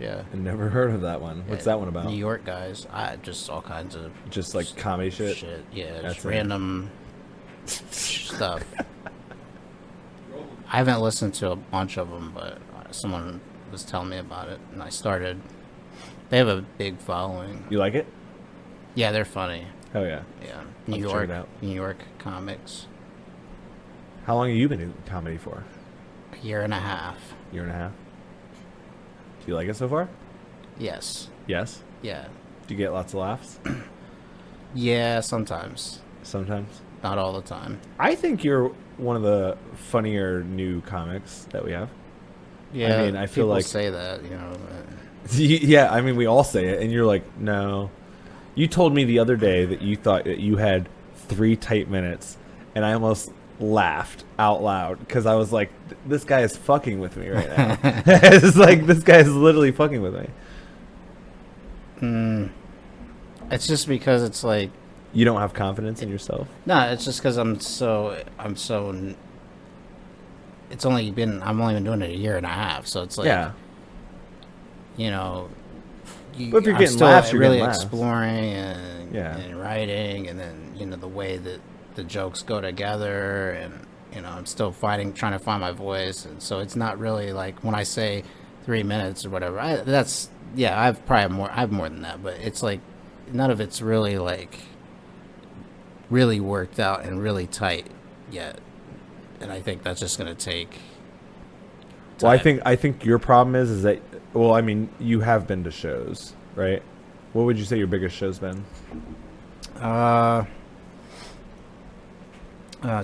Yeah. I never heard of that one. What's that one about? New York guys. Just all kinds of Just like comedy shit. Yeah, That's just random stuff. I haven't listened to a bunch of them, but someone was telling me about it, and I started. They have a big following. You like it? Yeah, they're funny. Oh yeah. Yeah, Check it out. New York comics. How long have you been in comedy for? A year and a half. Year and a half. Do you like it so far? Yes. Yes. Yeah. Do you get lots of laughs? Yeah, sometimes. Sometimes. Not all the time. I think you're one of the funnier new comics that we have. Yeah, I mean, I feel people like say that, you know. yeah, I mean, we all say it, and you're like, no. You told me the other day that you thought that you had 3 tight minutes, and I almost laughed out loud because I was like, this guy is fucking with me right now. It's like, this guy is literally fucking with me. It's just because it's like, You don't have confidence in yourself? no, it's just because I'm so. It's only been I'm only been doing it a year and a half, so it's like, Yeah. you know, But if you're I'm getting still laughs, you're really getting laughs. exploring and Yeah. and writing, and then the way that the jokes go together, and I'm still trying to find my voice, and so it's not really like when I say 3 minutes or whatever. I have more than that, but it's like none of it's really like really worked out and really tight yet, and I think that's just gonna take. Well, time. I think your problem is that, well, I mean, you have been to shows, right? What would you say your biggest show's been?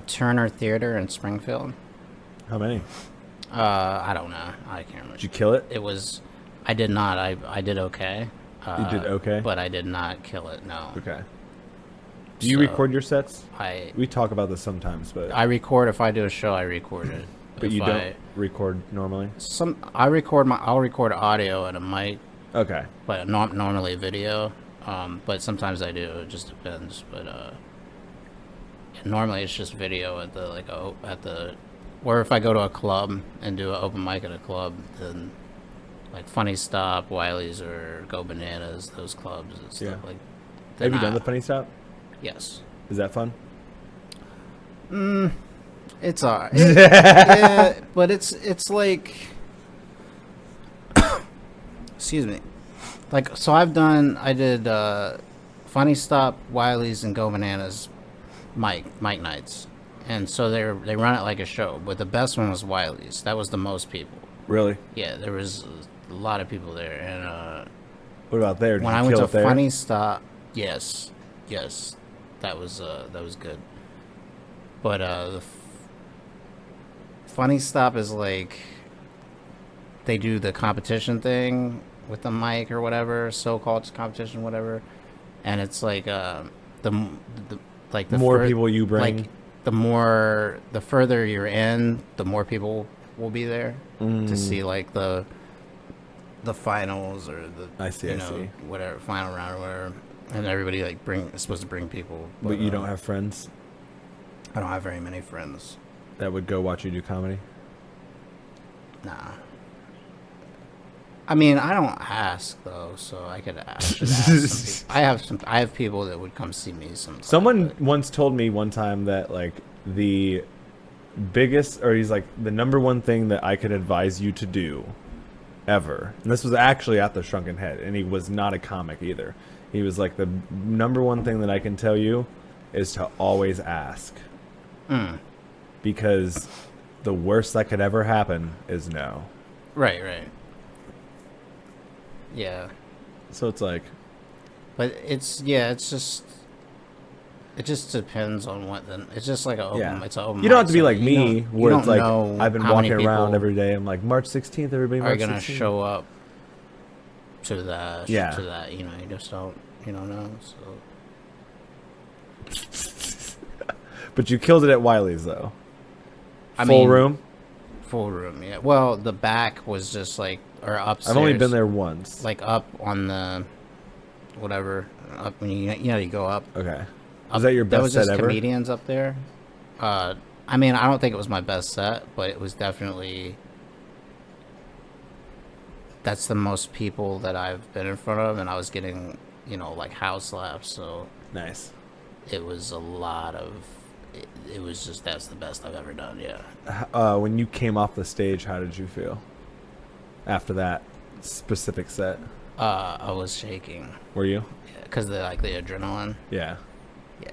Turner Theater in Springfield. How many? I don't know. I can't remember. Did you kill it? It was. I did not. I did okay. You did okay? But I did not kill it. No. Okay. Do you So, record your sets? I We talk about this sometimes, but record if I do a show. I record it. but If you don't record normally? I'll record audio at a mic, Okay. but not normally video. But sometimes I do. It just depends. But normally it's just video at the or if I go to a club and do an open mic at a club, then like Funny Stop, Wiley's, or Go Bananas, those clubs and stuff like. Have you done the Funny Stop? Yes. Is that fun? It's alright. Yeah, but it's like, excuse me. Like, so I did Funny Stop, Wiley's, and Go Bananas Mike nights. And so they run it like a show, but the best one was Wiley's. That was the most people. Really? Yeah, there was a lot of people there. And What about there? Did when you I went kill to it there? Funny Stop, yes, that was good. But the Funny Stop is like they do the competition thing with the mic or whatever, so-called competition, whatever, and it's like the more people you bring, like the further you're in, the more people will be there to see like the finals or the I see. whatever final round or whatever, and everybody like is supposed to bring people. But you don't have friends I don't have very many friends. that would go watch you do comedy? Nah. I mean, I don't ask though, so I should ask some people. I have people that would come see me sometimes. Someone once told me one time that like the biggest, or he's like, the number one thing that I could advise you to do ever, and this was actually at the Shrunken Head, and he was not a comic either. He was like, the number one thing that I can tell you is to always ask. Because the worst that could ever happen is no. Right. Yeah. So it's like, But it just depends on what then. It's just like it's an open you don't have mic, to be so like you me, don't- where you it's don't like, know I've been how many walking around people every day. I'm like, March 16th, everybody, are March gonna 16th. show up to that. Yeah. To that, you just don't know. So But you killed it at Wiley's, though. I Full mean, room? full room. Yeah. Well, the back was just like or upstairs. I've only been there once. Like up on the whatever up when you go up. Okay. Was that your There best was set just ever? comedians up there. I mean, I don't think it was my best set, but it was definitely that's the most people that I've been in front of, and I was getting, like house laughs. So Nice. it was a lot of. It was just that's the best I've ever done. Yeah. When you came off the stage, how did you feel after that specific set? I was shaking. Were you? Because the adrenaline. Yeah. Yeah.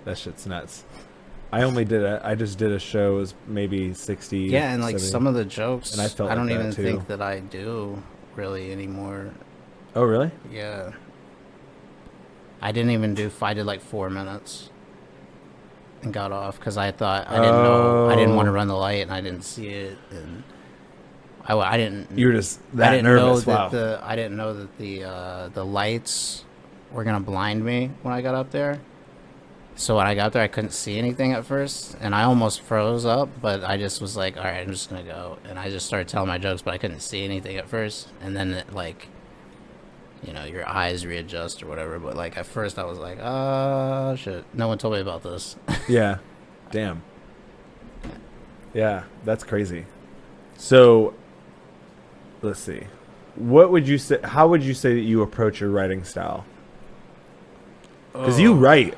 That shit's nuts. I just did a show. It was maybe 60. Yeah, and like 70. some of the jokes, And I felt I don't like that, even too. think that I do really anymore. Oh, really? Yeah. I didn't even do. I did like 4 minutes, and got off because I thought I didn't know. I didn't want to run the light, and I didn't see it, and I didn't. You were just I that didn't nervous. know Wow. that I didn't know that the lights were gonna blind me when I got up there. So when I got there, I couldn't see anything at first, and I almost froze up. But I just was like, "All right, I'm just gonna go," and I just started telling my jokes, but I couldn't see anything at first. And then your eyes readjust or whatever. But like at first, I was like, "Oh shit!" No one told me about this. Yeah. Damn. Yeah, that's crazy. So, let's see. What would you say? How would you say that you approach your writing style? Because you write.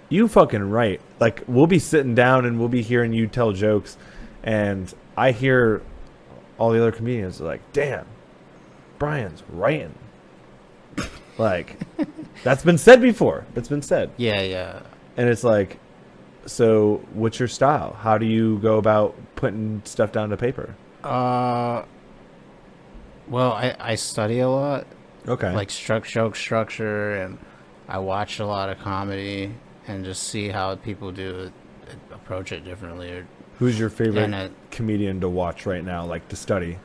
You fucking write. Like, we'll be sitting down and we'll be hearing you tell jokes, and I hear all the other comedians are like, damn, Brian's writing. Like, that's been said before. It's been said. Yeah, yeah. And it's like, so what's your style? How do you go about putting stuff down to paper? Well, I study a lot. Okay. Like joke structure, and I watch a lot of comedy and just see how people do approach it differently. Who's your favorite And comedian to watch right now, like to study?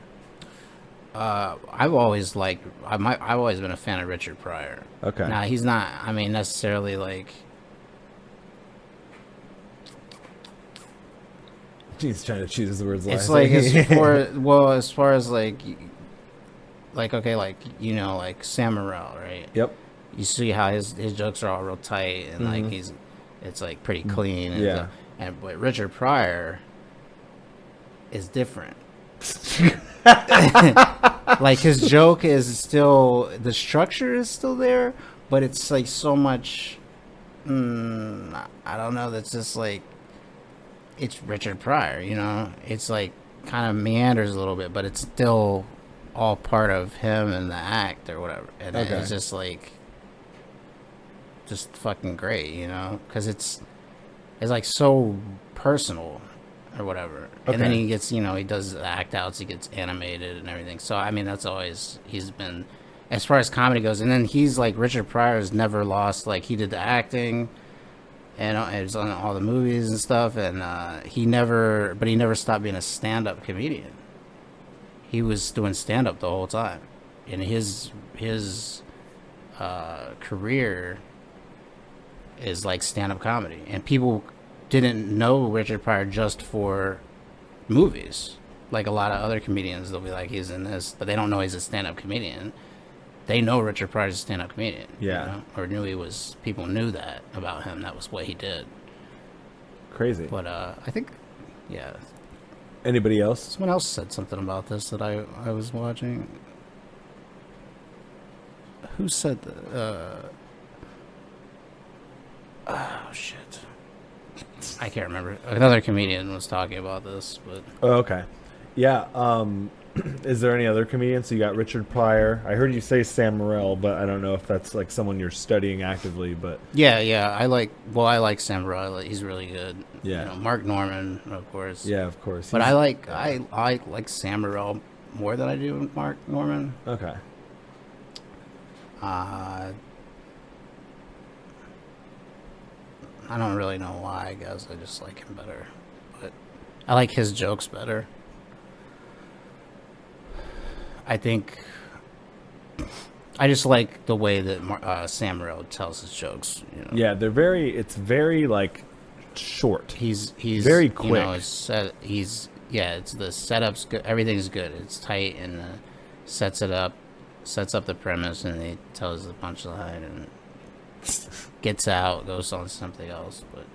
I've always been a fan of Richard Pryor. Okay. Now he's not, necessarily like. He's trying to choose his words. It's like as far as like Sam Morril, right? Yep. You see how his jokes are all real tight, and like it's like pretty clean. And Yeah. But Richard Pryor is different. Like his joke is still, the structure is still there, but it's like so much. I don't know. That's just like, it's Richard Pryor. It's like kind of meanders a little bit, but it's still all part of him and the act or whatever. And Okay. it's just like, just fucking great, because it's like so personal or whatever. And then Okay. he gets, he does the act outs, he gets animated and everything. So that's always, he's been, as far as comedy goes. And then he's like, Richard Pryor has never lost, like he did the acting and it was on all the movies and stuff, and he never stopped being a stand-up comedian. He was doing stand-up the whole time, and his career is like stand-up comedy, and people didn't know Richard Pryor just for movies. Like a lot of other comedians, they'll be like, he's in this, but they don't know he's a stand-up comedian. They know Richard Pryor's a stand-up comedian. Yeah. Or people knew that about him. That was what he did. Crazy. But I think, yeah. Anybody else? Someone else said something about this that I was watching. Who said that? Oh, shit. I can't remember. Another comedian was talking about this, but... Oh, okay. Yeah. Is there any other comedians? So you got Richard Pryor. I heard you say Sam Morril, but I don't know if that's like someone you're studying actively. But Yeah. I like Sam Morril. He's really good. Yeah. Mark Norman, of course. yeah, of course. But He's- I like Sam Morril more than I do Mark Norman. Okay. I don't really know why. I guess I just like him better, but I like his jokes better. I think I just like the way that Sam Morril tells his jokes. Yeah, it's very like short. He's very quick. It's the setup's good. Everything's good. It's tight, and sets up the premise, and he tells the punchline and gets out, goes on something else. But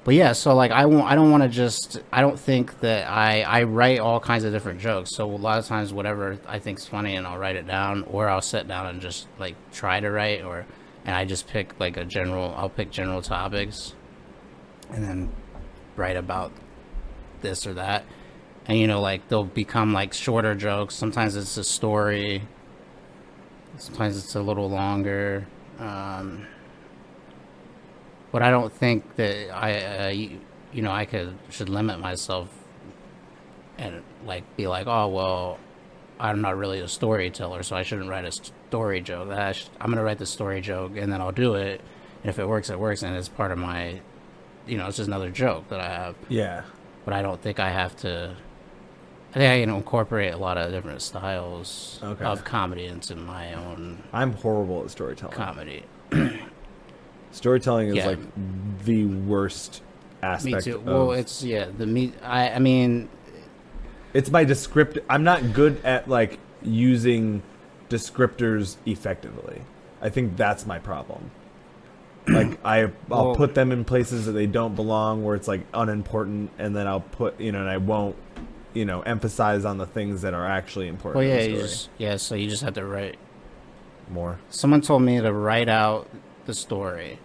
But yeah, so like I don't want to just. I don't think that I write all kinds of different jokes. So a lot of times, whatever I think's funny, and I'll write it down, or I'll sit down and just like try to write, and I just pick like a general. I'll pick general topics, and then write about this or that, and like they'll become like shorter jokes. Sometimes it's a story. Sometimes it's a little longer. But I don't think that I should limit myself and like be like, oh well, I'm not really a storyteller, so I shouldn't write a story joke. I'm gonna write the story joke and then I'll do it, and if it works, it works, and it's part of my, it's just another joke that I have. Yeah. But I don't think I have to. I think I can incorporate a lot of different styles of comedy into my own. I'm horrible at storytelling. Comedy. Storytelling is like the worst aspect. Me too. Well, it's I mean, it's my descriptive. I'm not good at like using descriptors effectively. I think that's my problem. Like I'll put them in places that they don't belong, where it's like unimportant, and then I'll put and I won't emphasize on the things that are actually important. Well, in the story. so you just have to write more. Someone told me to write out the story.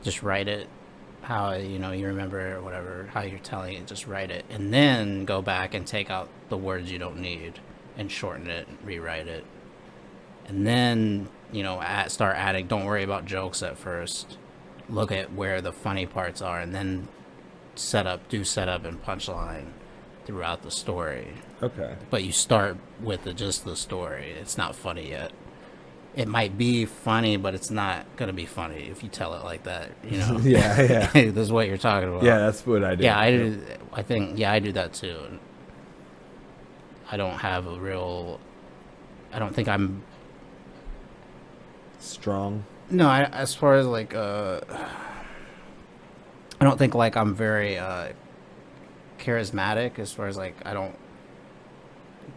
Just write it how you remember or whatever, how you're telling it. Just write it, and then go back and take out the words you don't need and shorten it, rewrite it, and then start adding. Don't worry about jokes at first. Look at where the funny parts are, and then do setup and punchline throughout the story. Okay. But you start with just the story. It's not funny yet. It might be funny, but it's not gonna be funny if you tell it like that. Yeah. This is what you're talking about. Yeah, that's what I do. Yeah, I do. I think I do that too. I don't have a real. I don't think I'm strong. No, as far as like I don't think like I'm very charismatic. As far as like I don't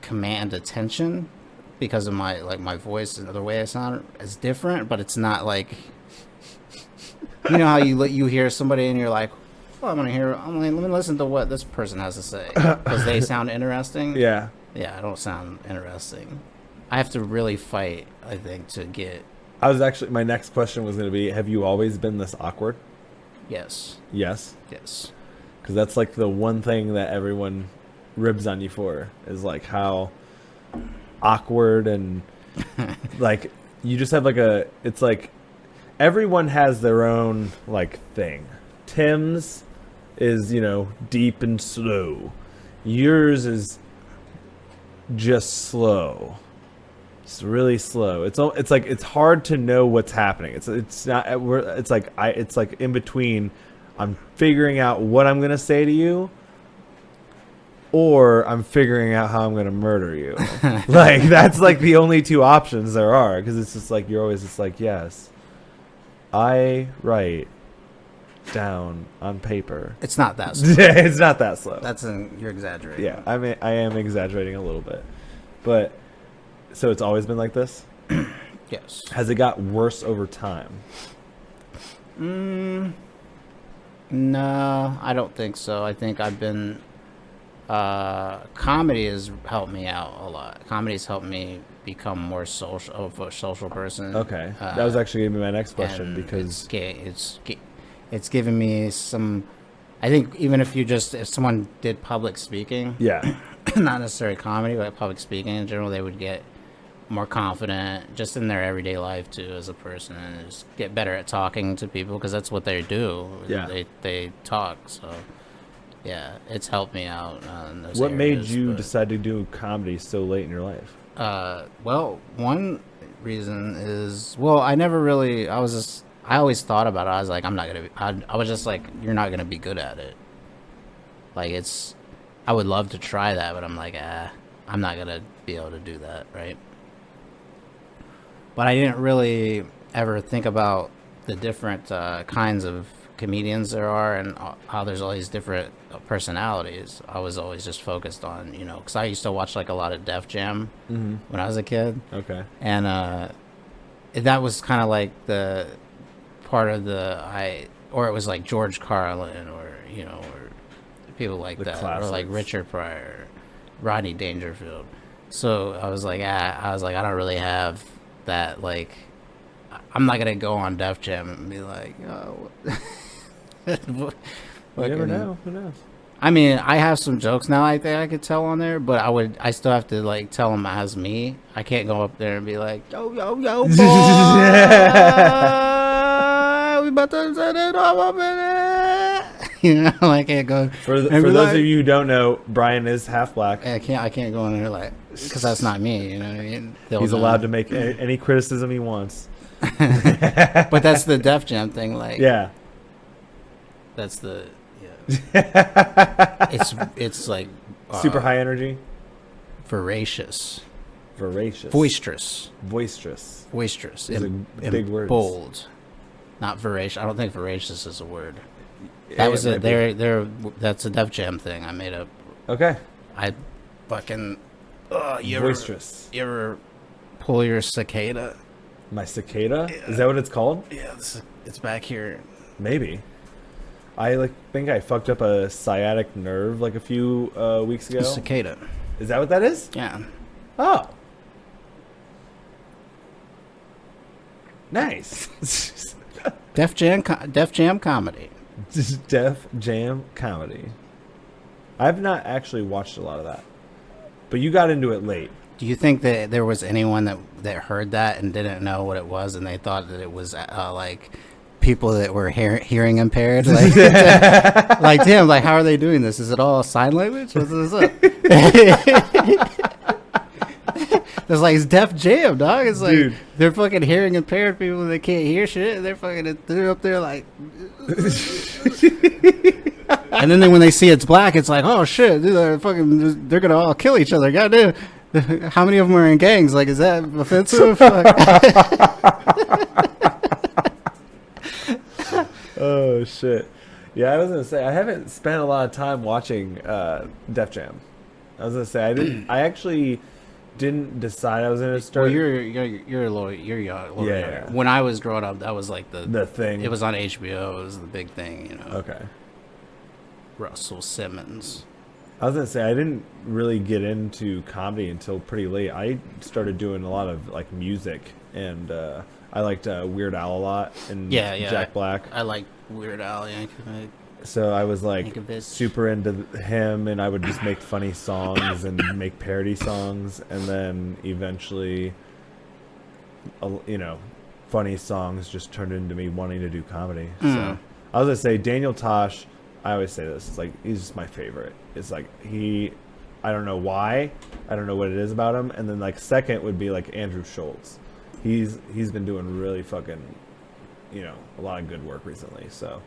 command attention. Because of my voice and the way I sound is different, but it's not like how you hear somebody and you're like, well, let me listen to what this person has to say because they sound interesting. Yeah, I don't sound interesting. I have to really fight, I think, to get. My next question was going to be, have you always been this awkward? Yes. Because that's like the one thing that everyone ribs on you for is like how awkward and like you just have like it's like everyone has their own like thing. Tim's is deep and slow. Yours is just slow. It's really slow. It's like it's hard to know what's happening. It's not. It's like in between. I'm figuring out what I'm gonna say to you, or I'm figuring out how I'm going to murder you. Like, that's like the only two options there are. Because it's just like, you're always just like, yes, I write down on paper. It's not that slow. It's not that slow. You're exaggerating. Yeah, I mean, I am exaggerating a little bit. But, so it's always been like this? Yes. Has it got worse over time? No, I don't think so. I think I've been... comedy has helped me out a lot. Comedy's helped me become more a social person. Okay, that was actually going to be my next question because it's given me some. I think even if someone did public speaking, not necessarily comedy, but public speaking in general, they would get more confident just in their everyday life too as a person, and just get better at talking to people because that's what they do. Yeah, they talk so. Yeah, it's helped me out. What made you decide to do comedy so late in your life? Well, one reason is, I never really, I always thought about it. I was like, I'm not going to I was just like, you're not going to be good at it. Like, I would love to try that, but I'm like, I'm not going to be able to do that, right? But I didn't really ever think about the different kinds of comedians there are and how there's all these different personalities. I was always just focused on because I used to watch like a lot of Def Jam when I was a kid. Okay. And that was kind of like the part of or it was like George Carlin, or or people like The that, or like classics. Richard Pryor, Rodney Dangerfield. So I was like, I don't really have that. Like, I'm not gonna go on Def Jam and be like, oh. You never know. Who knows? I mean, I have some jokes now I think I could tell on there, but I still have to like tell them as me. I can't go up there and be like, yo, yo, yo, boy, we about to set it up a minute. I can't go. For those of you who don't know, Brian is half black. I can't go in there like, because that's not me. You know what I mean? He's allowed to make any criticism he wants. But that's the Def Jam thing. Like, Yeah. that's the. It's like Super high energy. voracious, Voracious. boisterous, Boisterous. Those and are big words. bold. Not voracious. I don't think voracious is a word. Yeah, That was it it. might be. That's a Def Jam thing I made up. Okay. I fucking. Boisterous. You ever pull your cicada? My cicada? Is that what it's called? Yeah, it's back here. Maybe. I think I fucked up a sciatic nerve like a few weeks ago. Cicada. Is that what that is? Yeah. Oh. Nice. Def Jam comedy. Def Jam comedy. I've not actually watched a lot of that. But you got into it late. Do you think that there was anyone that heard that and didn't know what it was, and they thought that it was like people that were hearing impaired? Like, like, damn, like, how are they doing this? Is it all sign language? What's this up? It's like, it's Def Jam, dog. It's like, Dude. They're fucking hearing impaired people that can't hear shit. They're up there like. And then when they see it's black, it's like, oh shit, dude, they're gonna all kill each other. Goddamn. How many of them are in gangs? Like, is that offensive? Oh shit. Yeah, I was gonna say I haven't spent a lot of time watching Def Jam. I was gonna say I actually didn't decide I was gonna start. Well, you're a little young. A little Yeah, younger. yeah. When I was growing up, that was like the thing. It was on HBO. It was the big thing, Okay. Russell Simmons. I was gonna say I didn't really get into comedy until pretty late. I started doing a lot of like music, and I liked Weird Al a lot and Yeah. Jack Black. I like Weird Al Yankovic. So I was like Yankovic. super into him, and I would just make funny songs and make parody songs, and then eventually, funny songs just turned into me wanting to do comedy. So I was gonna say Daniel Tosh. I always say this. It's like he's just my favorite. It's like I don't know why. I don't know what it is about him. And then like second would be like Andrew Schultz. He's been doing really fucking, a lot of good work recently. So,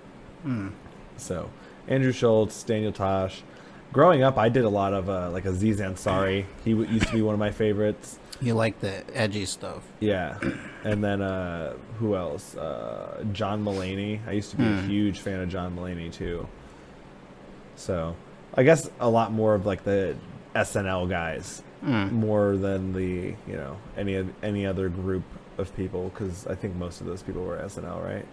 so Andrew Schultz, Daniel Tosh. Growing up, I did a lot of like Aziz Ansari. He used to be one of my favorites. You like the edgy stuff. Yeah. And then who else? John Mulaney. I used to be a huge fan of John Mulaney too. So I guess a lot more of like the SNL guys more than the any other group of people, because I think most of those people were SNL, right?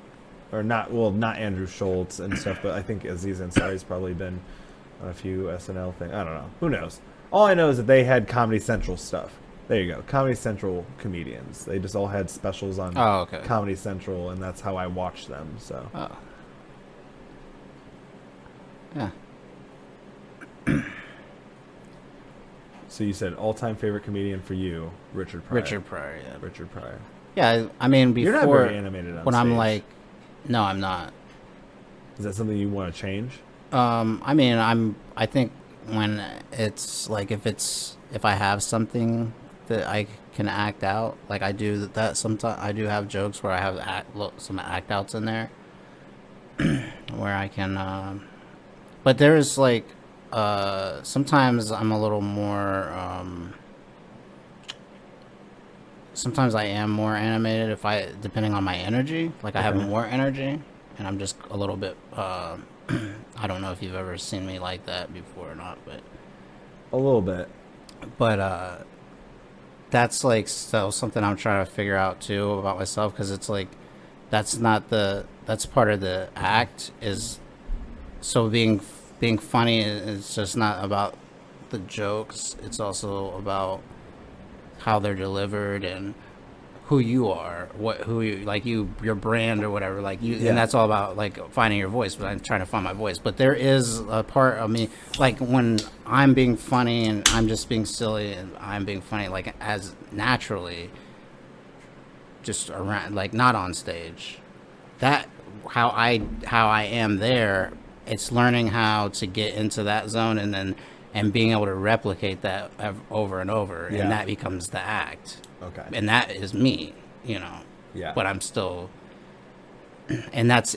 Or not Andrew Schultz and stuff, but I think Aziz Ansari's probably been on a few SNL things. I don't know. Who knows? All I know is that they had Comedy Central stuff. There you go. Comedy Central comedians. They just all had specials on Comedy Central, and that's how I watched them. So. Oh. Yeah. So you said all-time favorite comedian for you, Richard Pryor. Richard Pryor, yeah. Richard Pryor. Yeah, I mean, before... You're not very animated on when stage. I'm like... No, I'm not. Is that something you want to change? I mean, I think when it's like, if I have something that I can act out, like I do that sometimes. I do have jokes where I have some act outs in there where I can, but there's like, sometimes I'm a little more, sometimes I am more animated depending on my energy. Like I have more energy and I'm just a little bit, I don't know if you've ever seen me like that before or not, but a little bit. But that's like still something I'm trying to figure out too about myself, because it's like that's not that's part of the act. Is so being funny is just not about the jokes. It's also about how they're delivered and who you are, your brand or whatever, like you, Yeah. and that's all about like finding your voice. But I'm trying to find my voice. But there is a part of me, like when I'm being funny and I'm just being silly and I'm being funny, like as naturally, just around, like not on stage. That how I am there. It's learning how to get into that zone and being able to replicate that over and over, Yeah. and that becomes the act. Okay. And that is me, Yeah. but I'm still, and it's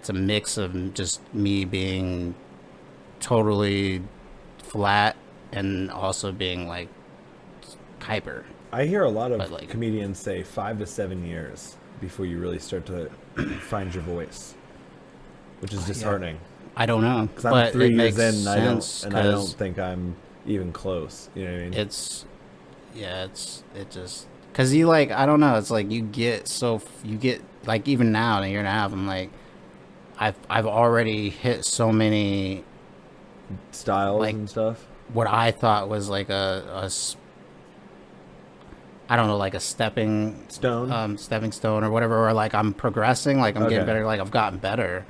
a mix of just me being totally flat and also being like hyper. I hear a lot of But, like- comedians say 5 to 7 years before you really start to find your voice, which is disheartening. I don't know, Because I'm but 3 it years makes in, and sense I don't 'cause think I'm even close. You know what I mean? it just because you like, I don't know, it's like you get like, even now in a year and a half, I'm like, I've already hit so many Styles like- and stuff. what I thought was like I don't know, like a stepping stone or whatever, or like I'm progressing, like I'm Okay. getting better, like I've gotten better,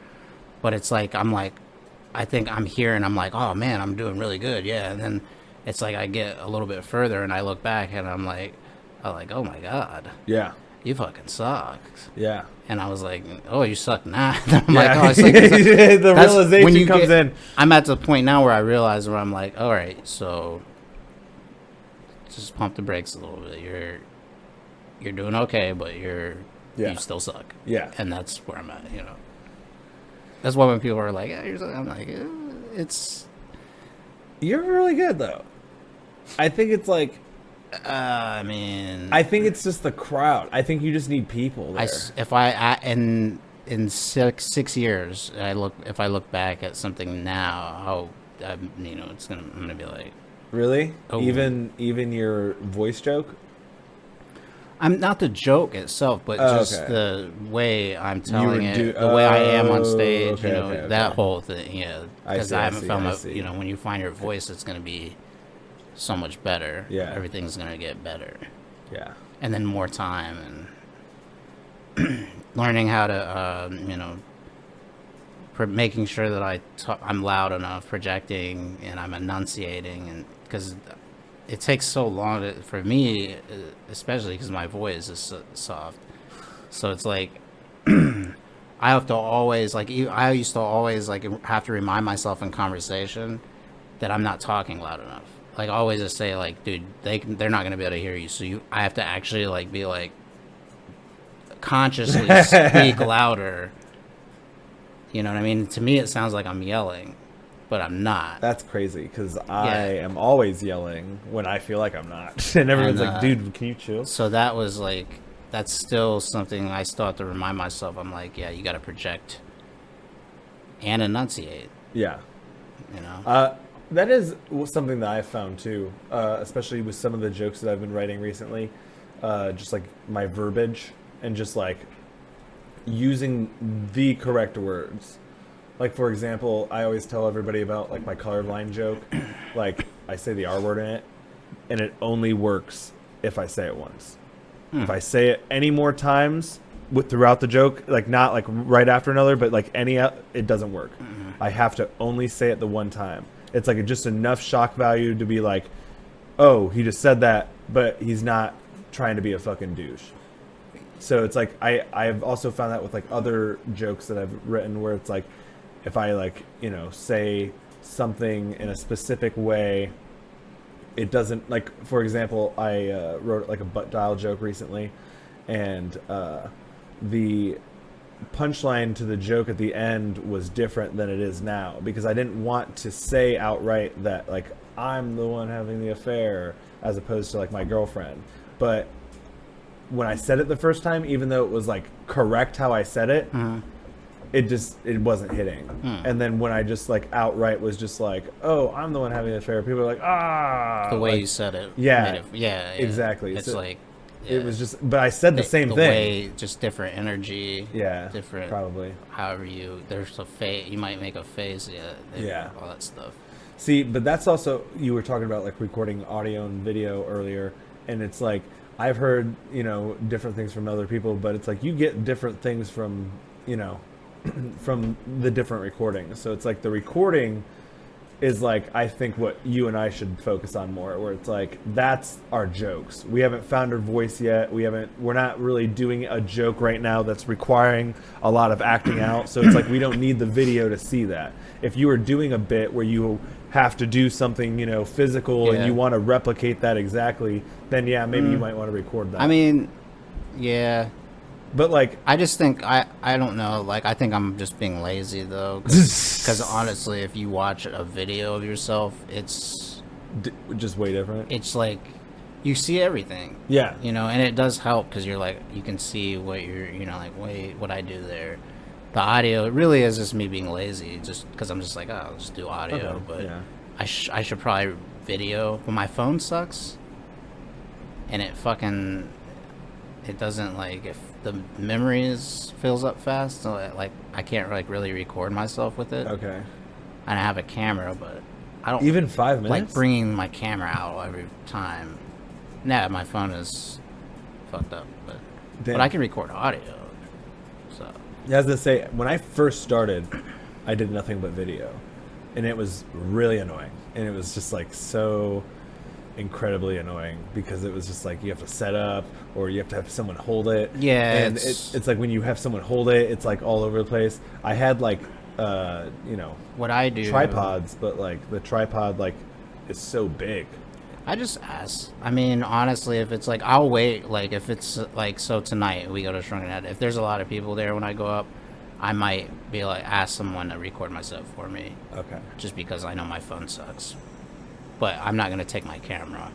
but it's like I think I'm here and I'm like, oh man, I'm doing really good, yeah, and then it's like I get a little bit further and I look back and I'm like, oh my god, Yeah. you fucking suck. Yeah. And I was like, oh, you suck now. I'm Yeah. like, oh, it's like, the that's realization when you comes in. I'm at the point now where I realize where I'm like, all right, so just pump the brakes a little bit. You're doing okay, but you still suck. Yeah. And that's where I'm at, That's why when people are like, yeah, I'm like, it's. You're really good though. I think it's like, I mean, I think it's just the crowd. I think you just need people there. In 6 years, if I look back at something now, I'm gonna be like, Really? Oh. Even your voice joke? I'm not the joke itself, but just okay. the way I'm telling would it, do- the way I am on oh, stage, okay, okay, that okay. whole thing, yeah. I Because see, I I haven't see, found I my, see. when you find your voice, it's going to be so much better. Yeah. Everything's going to get better. Yeah. And then more time and learning how to, making sure that I'm loud enough, projecting, and I'm enunciating, and because it takes so long for me, especially because my voice is so soft. So it's like I have to always I used to always have to remind myself in conversation that I'm not talking loud enough. Like always just say like, dude, they're not gonna be able to hear you. So I have to actually be consciously speak louder. You know what I mean? To me, it sounds like I'm yelling, but I'm not. That's crazy because I am always yelling when I feel like I'm not. And everyone's like, dude, can you chill? So that's still something I still have to remind myself. I'm like, yeah, you got to project and enunciate, Yeah. you know? That is something that I've found too, especially with some of the jokes that I've been writing recently. Just like my verbiage and just like using the correct words. Like, for example, I always tell everybody about like my colorblind joke. Like, I say the R word in it, and it only works if I say it once. If I say it any more times throughout the joke, like not like right after another, but like it doesn't work. I have to only say it the one time. It's like just enough shock value to be like, oh, he just said that, but he's not trying to be a fucking douche. So it's like I've also found that with like other jokes that I've written where it's like if I say something in a specific way, it doesn't, like, for example, I wrote like a butt dial joke recently, and the punchline to the joke at the end was different than it is now because I didn't want to say outright that like I'm the one having the affair as opposed to like my girlfriend. But when I said it the first time, even though it was like correct how I said it, it wasn't hitting. And then when I just like outright was just like, oh, I'm the one having the affair, people are like, ah, The way like, you said it. yeah, yeah, exactly. It's So- like, It was just, but I said the same thing. Way, just different energy. Yeah, different. Probably. However there's a face. You might make a face. Yeah. All that stuff. See, but that's also, you were talking about like recording audio and video earlier, and it's like I've heard, you know, different things from other people, but it's like you get different things from, you know, from the different recordings. So it's like the recording is like, I think what you and I should focus on more, where it's like, that's our jokes. We haven't found our voice yet. We're not really doing a joke right now that's requiring a lot of acting out. So it's like, we don't need the video to see that. If you were doing a bit where you have to do something, you know, physical and you want to replicate that exactly, then yeah, maybe you might want to record that. I mean, yeah. But like, I just think I don't know. Like, I think I'm just being lazy though, because honestly, if you watch a video of yourself, it's just way different. It's like you see everything. Yeah. You know, and it does help because you're like, you can see what you're, you know, like, wait, what I do there. The audio, it really is just me being lazy, just because I'm just like, oh, I'll just do audio. Okay. But yeah. I should probably video. When my phone sucks, and it doesn't, like, if the memory fills up fast, so like I can't like really record myself with it. Okay. And I have a camera, but I don't even 5 minutes. Like bringing my camera out every time. Nah, my phone is fucked up, but I can record audio. So. Yeah, as I say, when I first started, I did nothing but video, and it was really annoying, and it was just like so incredibly annoying because it was just like you have to set up or you have to have someone hold it. Yeah, and it's like when you have someone hold it, it's like all over the place. I had like you know, what I do tripods, but like the tripod like is so big. I just ask. I mean, honestly, if it's like, I'll wait. Like if it's like, so tonight we go to Shrunken Head. If there's a lot of people there when I go up, I might be like, ask someone to record myself for me. Okay. Just because I know my phone sucks. But I'm not going to take my camera.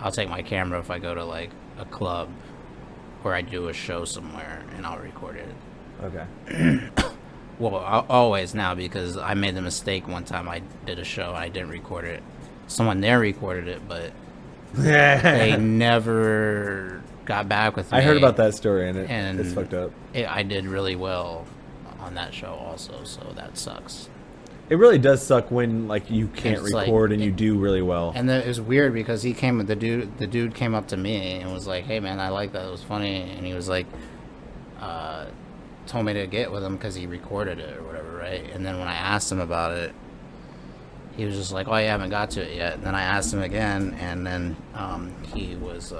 I'll take my camera if I go to, like, a club or I do a show somewhere, and I'll record it. Okay. Well, always now, because I made the mistake one time I did a show and I didn't record it. Someone there recorded it, but they never got back with me. I heard about that story, and it's fucked up. I did really well on that show also, so that sucks. It really does suck when like you can't record and you do really well. And it was weird because the dude came up to me and was like, "Hey man, I like that. It was funny." And he was like, told me to get with him because he recorded it or whatever, right? And then when I asked him about it, he was just like, "Oh, you haven't got to it yet." And then I asked him again, and then he was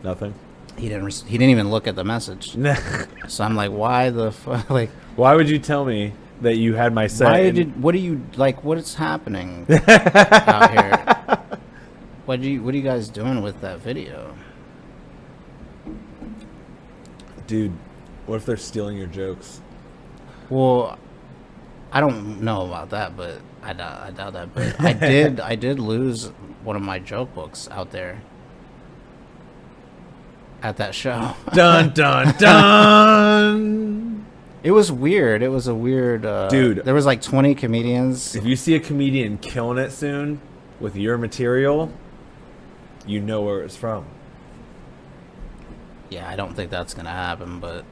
nothing. He didn't even look at the message. So I'm like, why the fuck? Like, why would you tell me that you had my set? What are you like? What is happening out here? What are you guys doing with that video, dude? What if they're stealing your jokes? Well, I don't know about that, but I doubt that. But I did lose one of my joke books out there at that show. Dun dun dun. It was weird. It was a weird... dude. There was like 20 comedians. If you see a comedian killing it soon with your material, you know where it's from. Yeah, I don't think that's going to happen, but...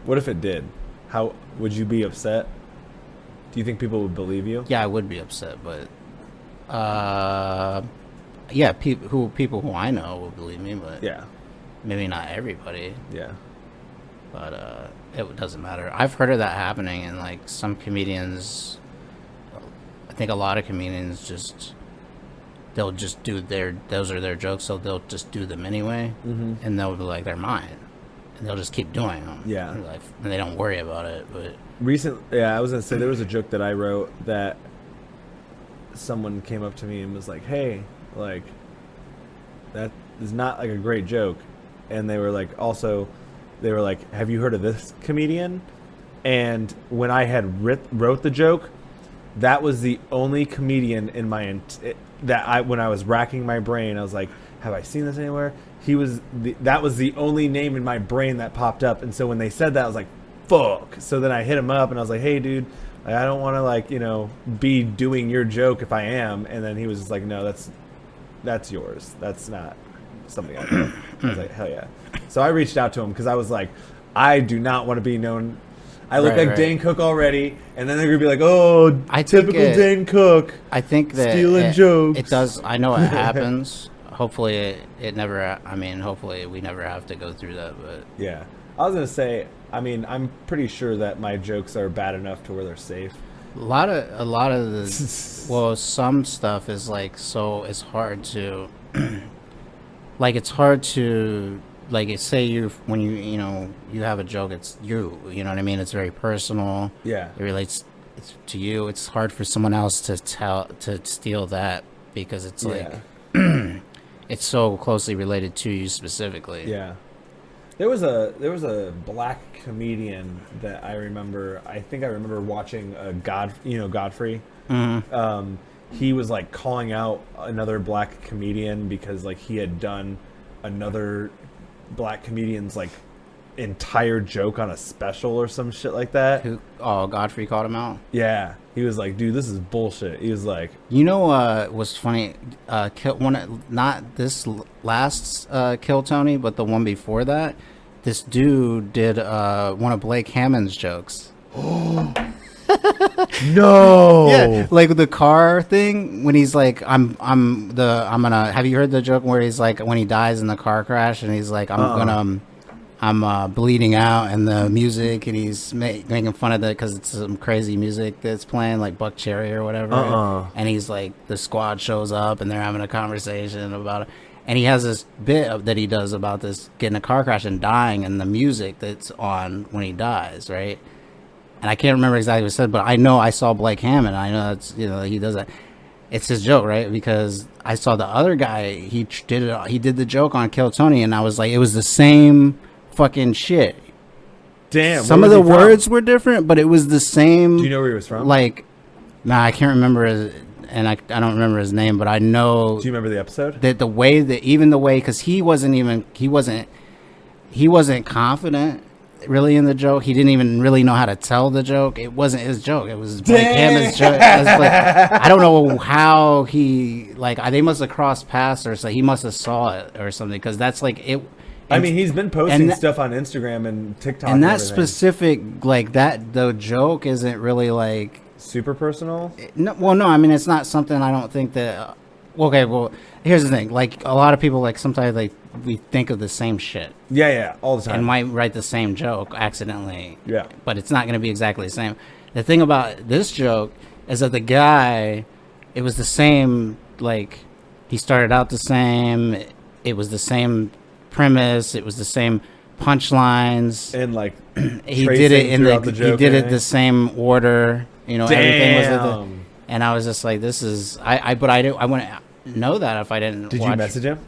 What if it did? How would you be upset? Do you think people would believe you? Yeah, I would be upset, but... yeah, people who I know will believe me, but... Yeah. Maybe not everybody. Yeah. But it doesn't matter. I've heard of that happening, and like some comedians, I think a lot of comedians they'll just do those are their jokes, so they'll just do them anyway, and they'll be like, they're mine, and they'll just keep doing them. Yeah. Like, and they don't worry about it. But I was gonna say there was a joke that I wrote that someone came up to me and was like, "Hey, like that is not like a great joke," and they were like, "Have you heard of this comedian?" And when I had wrote the joke, that was the only comedian in my when I was racking my brain, I was like, "Have I seen this anywhere?" That was the only name in my brain that popped up. And so when they said that, I was like, "Fuck!" So then I hit him up and I was like, "Hey, dude, I don't want to be doing your joke if I am." And then he was just like, "No, that's yours. That's not." something like that. I was like, hell yeah. So I reached out to him because I was like, I do not want to be known. I look like Dane Cook already, and then they're gonna be like, "Oh, typical Dane Cook." I think that stealing jokes. It does. I know it happens. Hopefully, it never. I mean, hopefully, we never have to go through that. But yeah, I was gonna say. I mean, I'm pretty sure that my jokes are bad enough to where they're safe. a lot of the well, some stuff is like so. It's hard to like. It's hard to. Like, say when you have a joke, it's you know what I mean? It's very personal. Yeah. It relates to you. It's hard for someone else to steal that because it's like, it's so closely related to you specifically. Yeah. There was a black comedian that I remember. I think I remember watching Godfrey. Mm-hmm. He was like calling out another black comedian because like he had done another black comedian's like entire joke on a special or some shit like that. Godfrey called him out? Yeah. He was like, dude, this is bullshit. He was like, what's funny, not this last Kill Tony, but the one before that, this dude did one of Blake Hammond's jokes. No. Yeah, like the car thing when he's like, I'm gonna. Have you heard the joke where he's like, when he dies in the car crash and he's like, I'm bleeding out and the music, and he's making fun of that because it's some crazy music that's playing, like Buck Cherry or whatever. And he's like, the squad shows up and they're having a conversation about it. And he has this bit that he does about this getting a car crash and dying and the music that's on when he dies, right? And I can't remember exactly what it said, but I know I saw Blake Hammond. I know that's, he does that. It's his joke, right? Because I saw the other guy, he did the joke on Kill Tony, and I was like, it was the same fucking shit. Damn. Some of the words were different, but it was the same. Do you know where he was from? Like, I can't remember and I don't remember his name, but I know. Do you remember the episode? That the way, because he wasn't confident really in the joke. He didn't even really know how to tell the joke. It wasn't his joke. It was Blake Hammond's joke. I don't know how they must have crossed paths or so. He must have saw it or something, because that's like it. I mean, he's been posting stuff on Instagram and TikTok. And that specific, the joke isn't really like super personal. No, I mean, it's not something. I don't think that. Okay, well, here's the thing. Like, a lot of people, like, sometimes we think of the same shit. Yeah, all the time. And might write the same joke accidentally. Yeah. But it's not going to be exactly the same. The thing about this joke is that the guy, it was the same, like, he started out the same. It was the same premise. It was the same punchlines. And, like, he did it it the same order. Everything was and I was just like, this is I wouldn't know that if I didn't. Did you message him?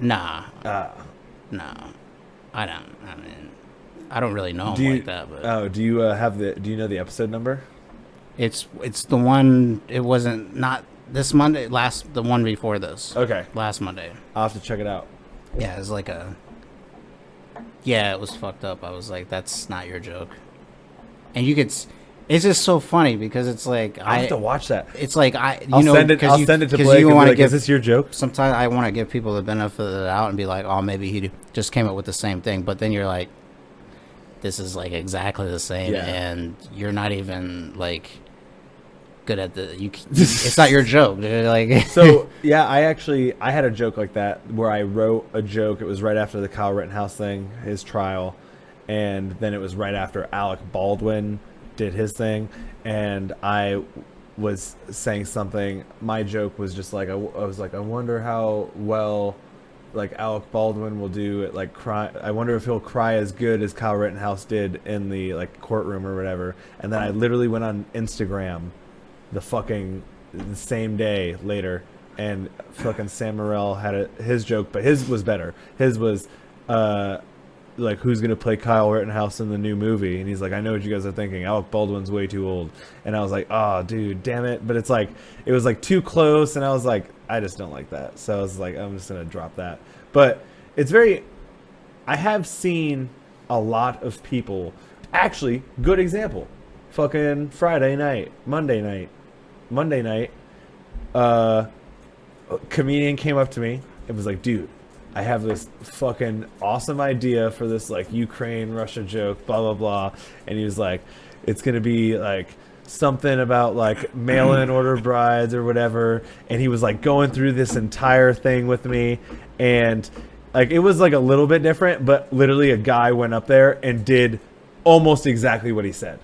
Nah. No. I don't. I mean, I don't really know him like that. But do you know the episode number? It's the one. It wasn't not this Monday. The one before this. Okay. Last Monday. I'll have to check it out. Yeah, it was like it was fucked up. I was like, that's not your joke. And you could. It's just so funny because it's like I have to watch that. It's like I'll send it to Blake and be like, is this your joke? Sometimes I want to give people the benefit of the doubt and be like, oh, maybe he just came up with the same thing. But then you're like, this is like exactly the same, and you're not even like good at it's not your joke, dude. Like, so yeah, I had a joke like that where I wrote a joke. It was right after the Kyle Rittenhouse thing, his trial, and then it was right after Alec Baldwin did his thing, and I was saying something. My joke was just like I was like, I wonder how well like Alec Baldwin will do it, like cry. I wonder if he'll cry as good as Kyle Rittenhouse did in the like courtroom or whatever. And then I literally went on Instagram the same day later, and fucking Sam Morril had his joke, but his was better. His was like, who's gonna play Kyle Rittenhouse in the new movie? And he's like, I know what you guys are thinking. Alec Baldwin's way too old. And I was like, oh, dude, damn it. But it's like, it was like too close, and I was like, I just don't like that. So I was like, I'm just gonna drop that. But it's I have seen a lot of people, actually, good example, fucking Friday night, Monday night, a comedian came up to me and was like, dude, I have this fucking awesome idea for this like Ukraine Russia joke, blah blah blah, and he was like, it's gonna be like something about like mail-in order brides or whatever, and he was like going through this entire thing with me, and like it was like a little bit different, but literally a guy went up there and did almost exactly what he said.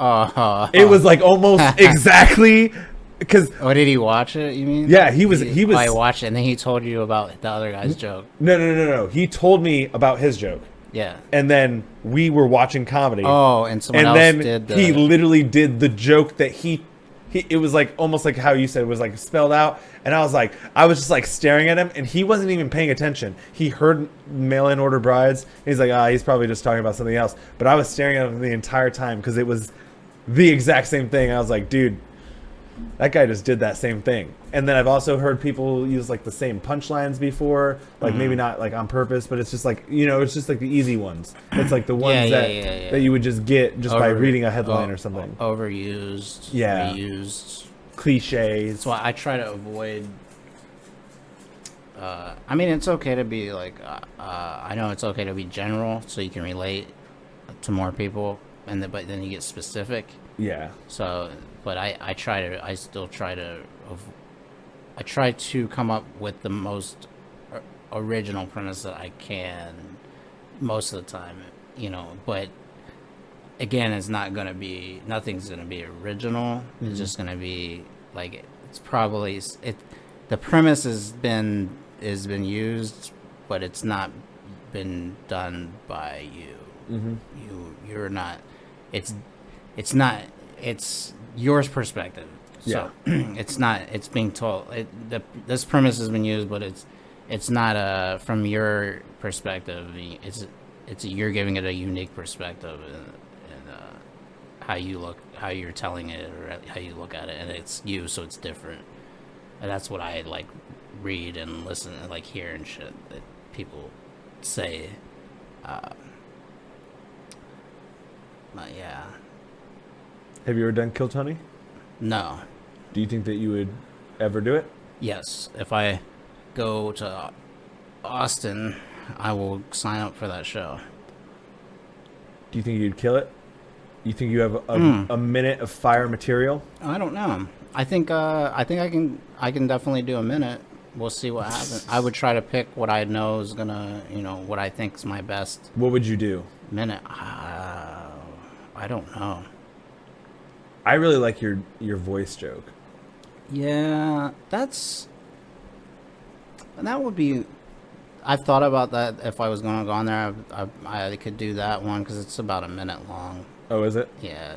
It was like almost exactly. Because oh, did he watch it? You mean? Yeah, he was. I watched it, and then he told you about the other guy's joke. No. He told me about his joke. Yeah. And then we were watching comedy. Oh, and someone else did. He literally did the joke that he. It was like almost like how you said it was like spelled out, and I was just like staring at him, and he wasn't even paying attention. He heard mail-in order brides. And he's like, he's probably just talking about something else. But I was staring at him the entire time because it was the exact same thing. I was like, dude. That guy just did that same thing. And then I've also heard people use like the same punchlines before, like maybe not like on purpose, but it's just like, it's just like the easy ones. It's like the ones that you would just get just by reading a headline or something. Overused, reused. Cliches. That's why I try to avoid. I mean, it's okay to be like, I know it's okay to be general so you can relate to more people, but then you get specific. Yeah. So, but I still try to come up with the most original premise that I can most of the time, but again, nothing's going to be original. Mm-hmm. It's just going to be like, the premise has been used, but it's not been done by you. Mm-hmm. You're not, it's your perspective. So it's being told. This premise has been used, but it's not from your perspective. You're giving it a unique perspective and how you're telling it or how you look at it, and it's you, so it's different. And that's what I like read and listen and like hear and shit that people say. But yeah. Have you ever done Kill Tony? No. Do you think that you would ever do it? Yes. If I go to Austin, I will sign up for that show. Do you think you'd kill it? You think you have a minute of fire material? I don't know. I think I can definitely do a minute. We'll see what happens. I would try to pick what I know is gonna, what I think is my best. What would you do? Minute. I don't know. I really like your voice joke. Yeah, that would be. I've thought about that. If I was going to go on there, I could do that one because it's about a minute long. Oh, is it? Yeah.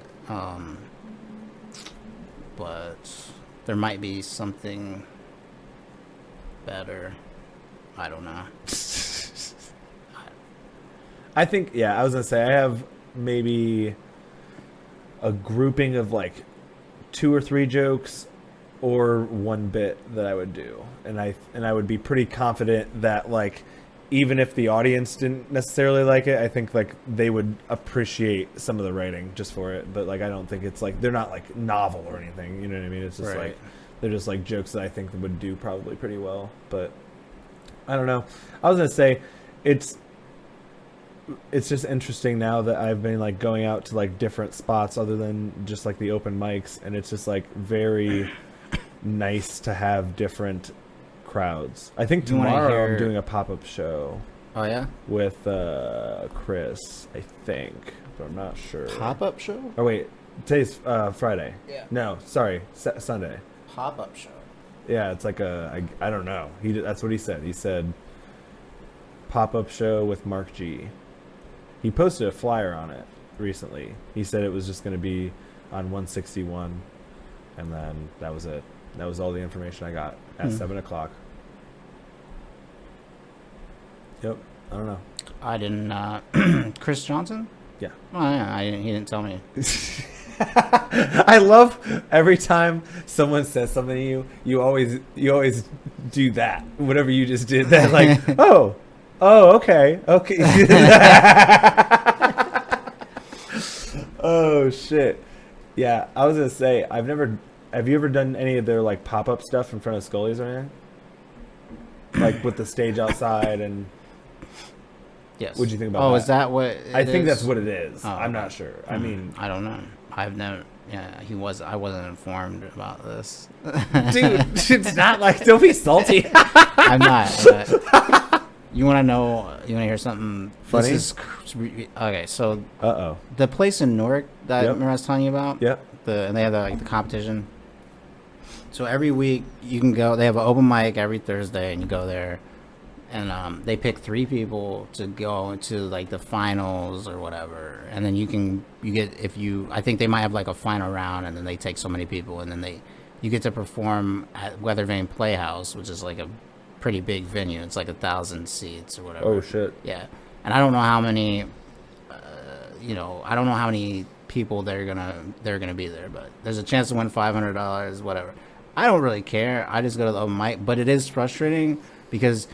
But there might be something better. I don't know. I think, I was gonna say I have maybe a grouping of like 2 or 3 jokes or one bit that I would do, and I would be pretty confident that like even if the audience didn't necessarily like it, I think like they would appreciate some of the writing just for it. But like I don't think it's like they're not like novel or anything, you know what I mean? It's just like they're just like jokes that I think would do probably pretty well. But I don't know. I was gonna say it's just interesting now that I've been like going out to like different spots other than just like the open mics, and it's just like very nice to have different crowds. I think tomorrow I'm doing a pop-up show. Oh yeah? With Chris, I think, but I'm not sure. Pop-up show? Oh wait, today's Friday. Yeah. No, sorry, Sunday. Pop-up show. Yeah, it's like I don't know. That's what he said. He said pop-up show with Mark G. He posted a flyer on it recently. He said it was just going to be on 161, and then that was it. That was all the information I got at 7 o'clock. Yep. I don't know. I didn't. Chris Johnson? Yeah. Oh, yeah. He didn't tell me. I love every time someone says something to you. You always do that. Whatever you just did. That like, oh, okay. Oh shit. Yeah, I was gonna say have you ever done any of their like pop-up stuff in front of Scully's or anything? Like with the stage outside and Yes. What'd you think about Oh, that? is that what I think that's is? what it is. Oh, I'm not sure. I mean, I don't know. I've never. Yeah, I wasn't informed about this. dude, it's not like, don't be salty. I'm not. But you want to know? You want to hear something Funny? Okay, so Uh-oh. the place in Newark that Yep. remember I was telling you about. Yep. And they have the competition. So every week you can go. They have an open mic every Thursday, and you go there, and they pick 3 people to go into like the finals or whatever, and then you get I think they might have like a final round, and then they take so many people, and then you get to perform at Weather Vane Playhouse, which is like a pretty big venue. It's like 1,000 seats or whatever. Oh, shit. Yeah, and I don't know how many. I don't know how many people they're gonna be there, but there's a chance to win $500, whatever. I don't really care. I just go to the open mic, but it is frustrating because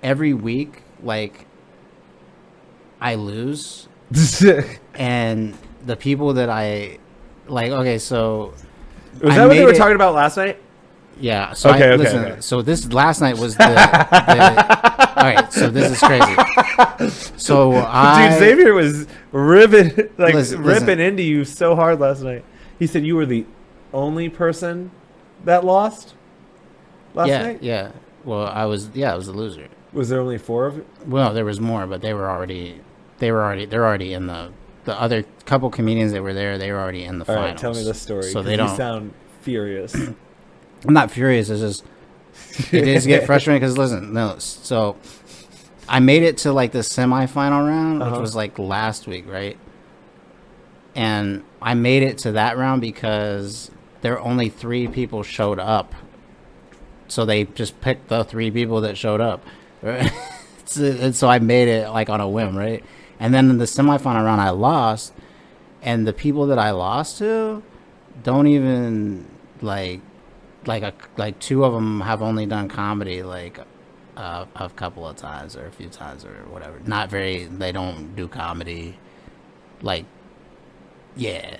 every week, like, I lose, and the people that I like. Okay, so Was I that what they made were it- talking about last night? Yeah. So Okay, listen. okay. So this last night was the. All right. So this is crazy. So Dude, Xavier was ripping Listen. into you so hard last night. He said you were the only person that lost last night. Yeah. Well, I was the loser. Was there only 4 of you? Well, there was more, but they're already in the other couple comedians that were there. They were already in the All finals. right, tell me the story. So 'cause they you don't. sound furious. I'm not furious. It's just it does get frustrating because listen, no. So I made it to like the semifinal round, which was like last week, right? And I made it to that round because there only 3 people showed up. So they just picked the 3 people that showed up. Right? And so I made it like on a whim, right? And then in the semifinal round, I lost. And the people that I lost to don't even like 2 of them have only done comedy like a couple of times or a few times or whatever. They don't do comedy like, yeah.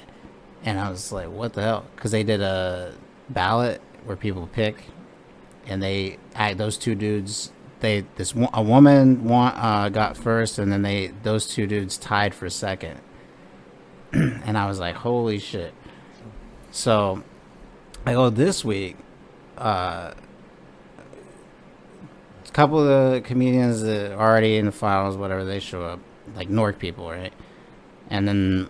And I was like, what the hell? Because they did a ballot where people pick, and those 2 dudes, a woman got first, and then those 2 dudes tied for second. And I was like, holy shit. So I go this week, a couple of the comedians that are already in the finals, whatever, they show up, like Newark people, right? And then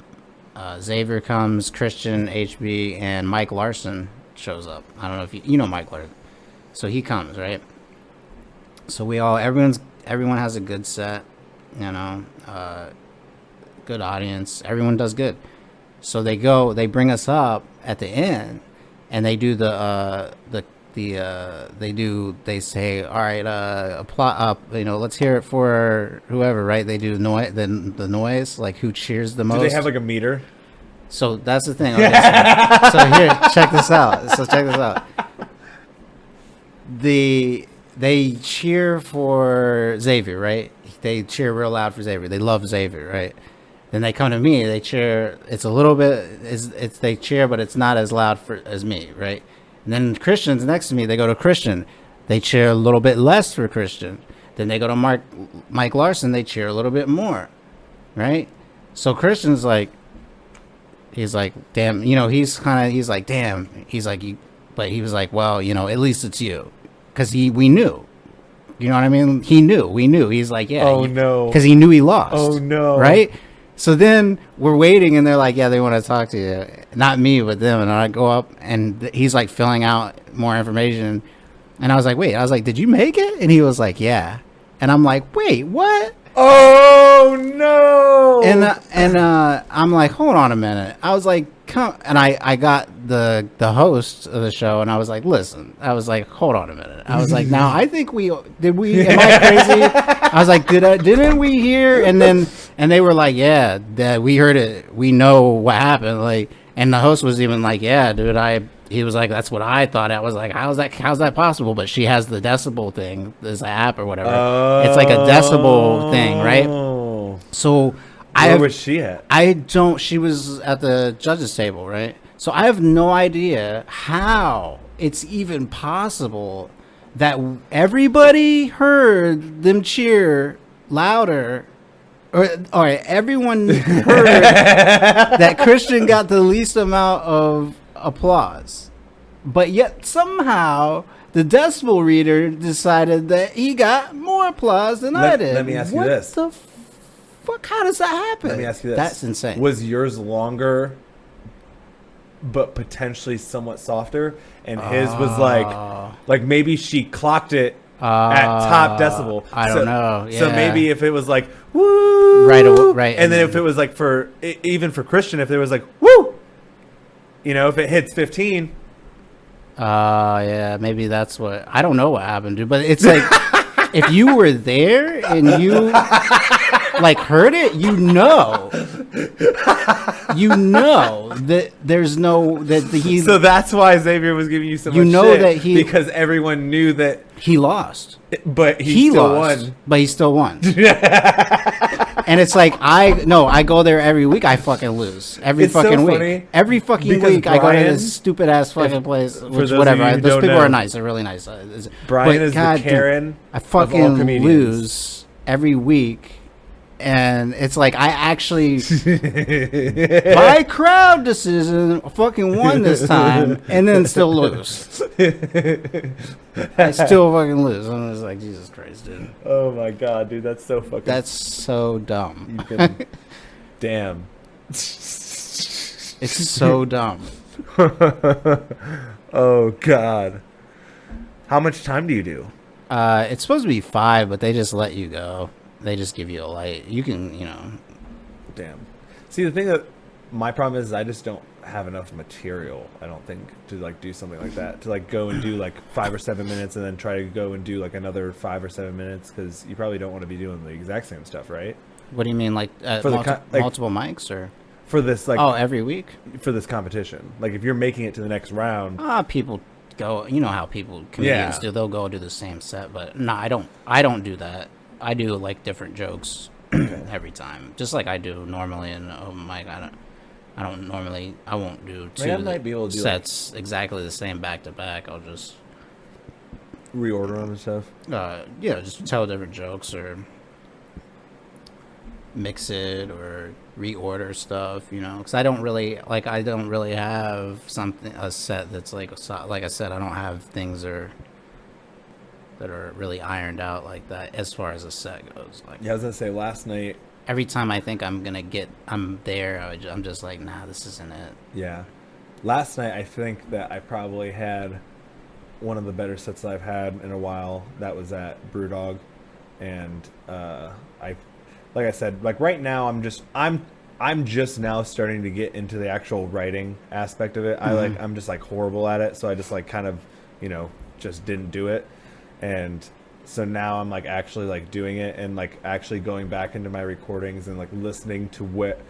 Xavier comes, Christian, HB, and Mike Larson shows up. I don't know if you know Mike Larson. So he comes, right? So everyone has a good set, good audience. Everyone does good. So they bring us up at the end, and they do they say, all right, let's hear it for whoever, right? They do the noise, like who cheers the most. Do they have like a meter? So that's the thing. Okay, so here, check this out. They cheer for Xavier, right? They cheer real loud for Xavier. They love Xavier, right? Then they come to me. They cheer. It's a little bit. They cheer, but it's not as loud as me, right? And then Christian's next to me. They go to Christian. They cheer a little bit less for Christian. Then they go to Mike Larson. They cheer a little bit more, right? So Christian's like, he's like, damn. He's like, damn. He's like, but he was like, well, at least it's you, because we knew. You know what I mean? We knew. He's like, yeah. Oh, no. Because he knew he lost. Oh, no. Right? So then we're waiting, and they're like, yeah, they want to talk to you. Not me, but them. And I go up, and he's like filling out more information. And I was like, did you make it? And he was like, yeah. And I'm like, wait, what? Oh, no. And I'm like, hold on a minute. I was like, come. And I got the host of the show, and I was like, listen. I was like, hold on a minute. I was like, now I think am I crazy? I was like, didn't we hear? And they were like, yeah, that we heard it. We know what happened. Like, and the host was even like, yeah, dude, he was like, that's what I thought. I was like, how's that possible? But she has the decibel thing, this app or whatever. It's like a decibel thing, right? So where was she at? She was at the judges table, right? So I have no idea how it's even possible that everybody heard them cheer louder All right, everyone heard that Christian got the least amount of applause, but yet somehow the decibel reader decided that he got more applause than I did. Let me ask you this. What the fuck? How does that happen? Let me ask you this. That's insane. Was yours longer, but potentially somewhat softer, and his was like maybe she clocked it at top decibel. I don't know. Yeah. So maybe if it was like woo, right, and then if it was like even for Christian, if there was like woo, if it hits 15. Yeah, maybe that's what. I don't know what happened, dude. But it's like if you were there and you like heard it, that there's no that he. So that's why Xavier was giving you so much shit, that he, because everyone knew that he lost, but he still won. But he still won. And it's like I go there every week. I fucking lose every fucking week. Every fucking week I go to this stupid ass fucking place. Which whatever. Those people are nice. They're really nice. Brian is the Karen. I fucking lose every week. And it's like I actually, by crowd decision, fucking won this time, and then still lose. I still fucking lose. I'm just like, Jesus Christ, dude. Oh my god, dude, that's so fucking. That's so dumb. Damn. It's so dumb. Oh god. How much time do you do? It's supposed to be 5, but they just let you go. They just give you a light. You can, Damn. See, the thing that my problem is I just don't have enough material, I don't think, to like do something like that. To like go and do like 5 or 7 minutes and then try to go and do like another 5 or 7 minutes, because you probably don't want to be doing the exact same stuff, right? What do you mean, like multiple mics or? For this, like. Oh, every week? For this competition. Like if you're making it to the next round. People go, you know how comedians do. They'll go do the same set, but no, I don't do that. I do like different jokes every time, just like I do normally. And oh my god, I won't do two sets exactly the same back to back. I'll just reorder them and stuff. Just tell different jokes or mix it or reorder stuff. Because I don't really have a set that's like I said, I don't have things that are really ironed out like that as far as a set goes. Like, I was gonna say last night. Every time I think I'm there, I'm just like, nah, this isn't it. Yeah. Last night I think that I probably had one of the better sets that I've had in a while. That was at Brewdog, and like I said, like right now I'm just now starting to get into the actual writing aspect of it. Mm-hmm. I'm just like horrible at it, so I just like kind of just didn't do it. And so now I'm like actually like doing it and like actually going back into my recordings and like listening to what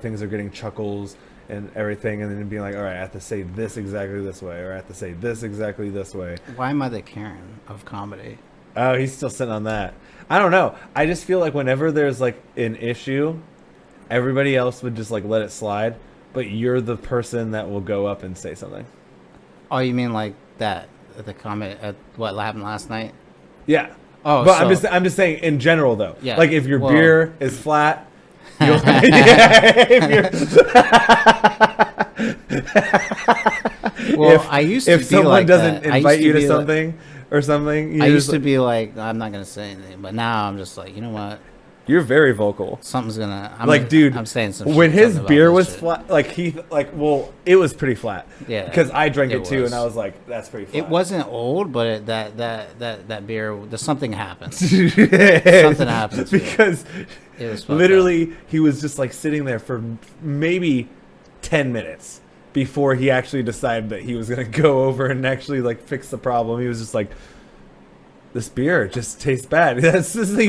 things are getting chuckles and everything, and then being like, all right, I have to say this exactly this way, or I have to say this exactly this way. Why am I the Karen of comedy? Oh, he's still sitting on that. I don't know. I just feel like whenever there's like an issue, everybody else would just like let it slide, but you're the person that will go up and say something. Oh, you mean like that? The comment at what happened last night? Yeah. Oh, but I'm just saying in general though. Yeah. Like if your beer is flat, you'll I used to be if someone like doesn't that. invite you to something or something, I used to be like, I'm not gonna say anything, but now I'm just like, you know what? You're very vocal. Something's gonna. Dude, I'm saying some. When his beer was flat, it was pretty flat. Yeah. Because I drank it too, and I was like, that's pretty flat. It wasn't old, but that beer, something happened. Something happened. Because it was literally, he was just like sitting there for maybe 10 minutes before he actually decided that he was gonna go over and actually like fix the problem. He was just like, this beer just tastes bad. He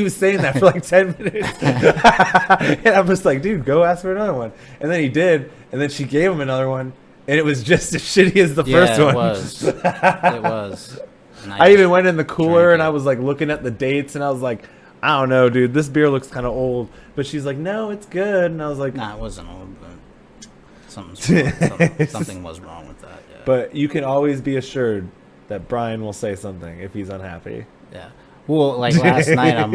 was saying that for like 10 minutes. And I'm just like, dude, go ask for another one. And then he did. And then she gave him another one. And it was just as shitty as the first one. It was. I even went in the cooler and I was like looking at the dates. And I was like, I don't know, dude. This beer looks kind of old. But she's like, no, it's good. And I was like, nah, it wasn't old. But something was wrong with that. Yeah. But you can always be assured that Brian will say something if he's unhappy. Yeah. Well, like last night, I'm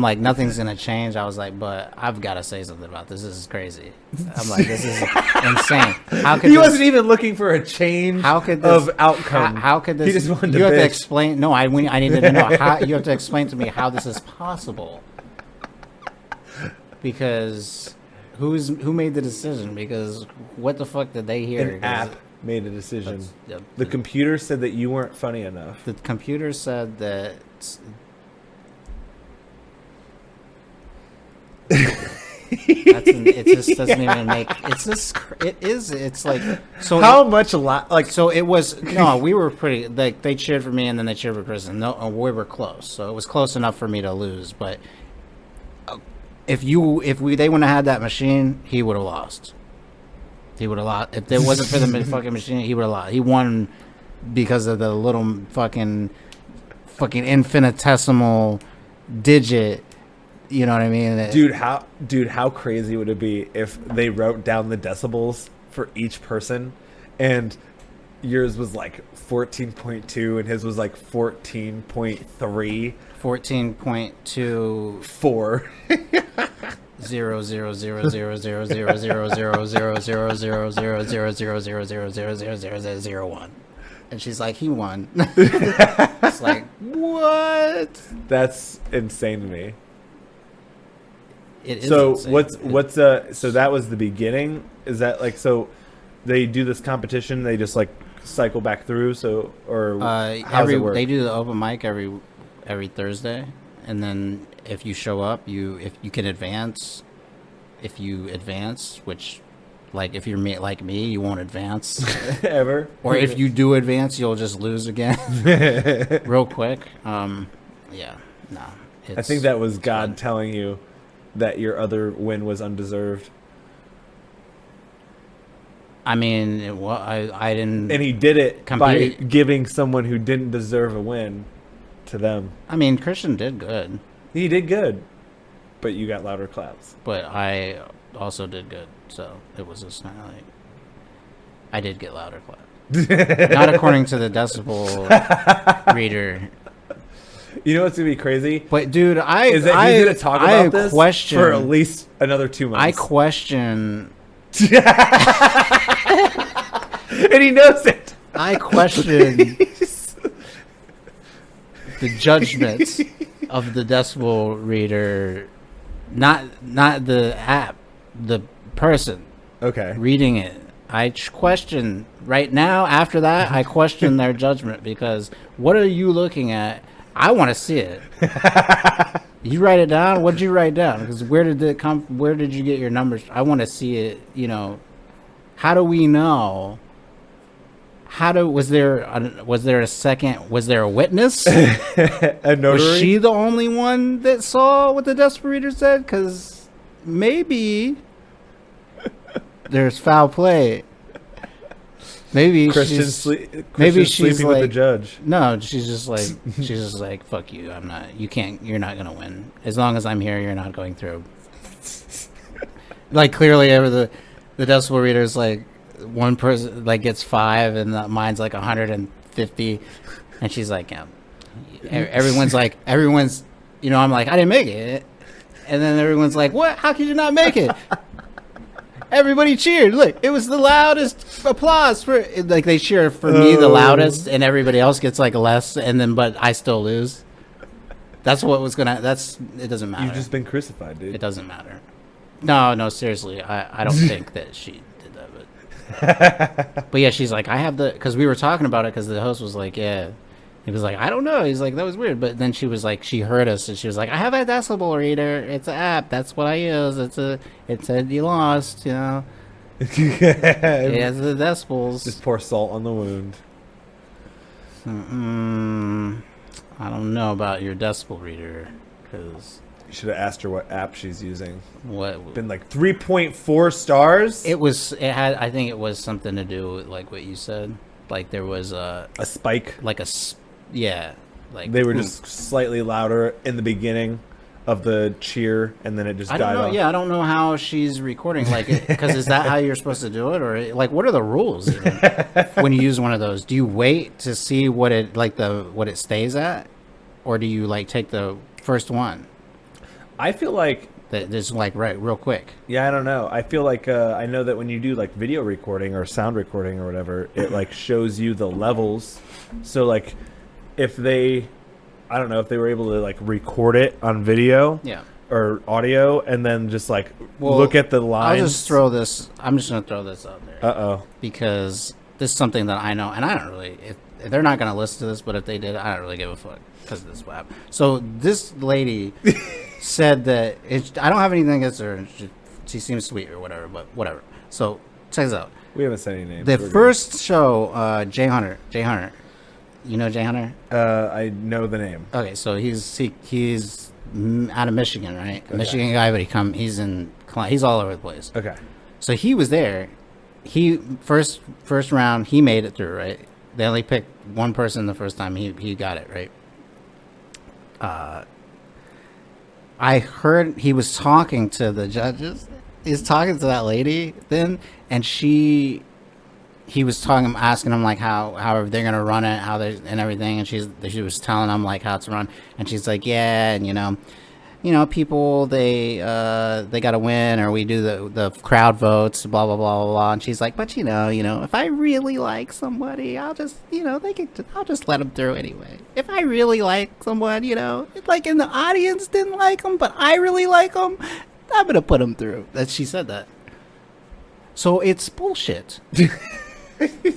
like, nothing's gonna change. I was like, but I've got to say something about this. This is crazy. I'm like, this is insane. How could He wasn't even looking for a change of outcome. How could this? He just wanted to you have bitch. to explain. No, I needed to know how. You have to explain to me how this is possible. Because who made the decision? Because what the fuck did they hear? An app made a decision. Yep. The computer said that you weren't funny enough. The computer said that. It just doesn't even make. It's just. It is. It's like. So how much like? So it was. No, we were pretty. Like they cheered for me and then they cheered for Kristen. No, we were close. So it was close enough for me to lose. But if they wouldn't have had that machine, he would have lost. He would have lost. If it wasn't for the fucking machine, he would have lost. He won because of the little fucking infinitesimal digit. You know what I mean? Dude, how crazy would it be if they wrote down the decibels for each person, and yours was like 14.2 and his was like 14.3. 14.2 4. 0.000000000000000000001, and she's like, he won. It's like, what? That's insane to me. It is So insane. so that was the beginning? Is that like, so they do this competition, they just like cycle back through, so, or how does it work? They do the open mic every Thursday, and then if you show up, if you can advance. If you advance, which, like, if you're like me, you won't advance ever, or if you do advance, you'll just lose again real quick. Yeah, no. I think that was God telling you that your other win was undeserved. I mean, I didn't. And he did it by giving someone who didn't deserve a win to them. I mean, Christian did good. He did good, but you got louder claps. But I also did good, so it was just not like I did get louder claps. Not according to the decibel reader. You know what's gonna be crazy? But dude, he's gonna talk about this for at least another 2 months. I question, and he knows it. I question the judgment of the decibel reader, not the app, the person reading it. I question right now. After that, I question their judgment, because what are you looking at? I want to see it. You write it down. What did you write down? Because where did it come? Where did you get your numbers? I want to see it. You know, how do we know? Was there a second? Was there a witness? A notary? Was she the only one that saw what the decibel reader said? Because maybe there's foul play. Maybe she's sleeping like, with the judge. No, she's just like, fuck you. I'm not. You're not gonna win. As long as I'm here, you're not going through. Like, clearly, the decibel reader is like, one person like gets 5 and mine's like 150, and she's like, yeah. Everyone's you know, I'm like, I didn't make it, and then everyone's like, what? How could you not make it? Everybody cheered. Look, it was the loudest applause for, like, they cheer for me the loudest, and everybody else gets like less, and then but I still lose. That's what was gonna. It doesn't matter. You've just been crucified, dude. It doesn't matter. No, seriously, I don't think that she did that, but yeah, she's like, I have because we were talking about it, because the host was like, yeah. He was like, I don't know. He's like, that was weird. But then she was like, she heard us, and she was like, I have a decibel reader. It's an app. That's what I use. It said you lost, you know. It has the decibels. Just pour salt on the wound. I don't know about your decibel reader, because you should have asked her what app she's using. What? Been like 3.4 stars. I think it was something to do with like what you said. Like there was a spike. Like yeah, like they were just slightly louder in the beginning of the cheer, and then it just died off. Yeah, I don't know how she's recording, like, because is that how you're supposed to do it, or like what are the rules even when you use one of those? Do you wait to see what it stays at? or do you like take the first one I feel like, that is like right real quick? yeah, I don't know. I feel like I know that when you do like video recording or sound recording or whatever, it like shows you the levels. So like if they, I don't know, if they were able to like record it on video Yeah. or audio and then just like Well, look at the lines. I'll just throw this. I'm just gonna throw this out there Uh-oh. because this is something that I know, and I don't really. If they're not gonna listen to this, but if they did, I don't really give a fuck because this is what happened. So this lady said that I don't have anything against her. She seems sweet or whatever, but whatever. So check this out. We haven't said any names. The We're first show, Jay Hunter. You know Jay Hunter? good. I know the name. Okay, so he's out of Michigan, right? A Michigan guy, but he's all over the place. Okay. So he was there. He first round he made it through, right? They only picked one person the first time. He got it right. I heard he was talking to the judges. He's talking to that lady then, and he was asking them like how they're gonna run it, how they and everything, and she was telling them like how to run, and she's like, yeah, and you know, people they gotta win, or we do the crowd votes, blah blah blah blah blah, and she's like, but you know, if I really like somebody, I'll just I'll just let them through anyway. If I really like someone, like in the audience didn't like them, but I really like them, I'm gonna put them through. That she said that. So it's bullshit. You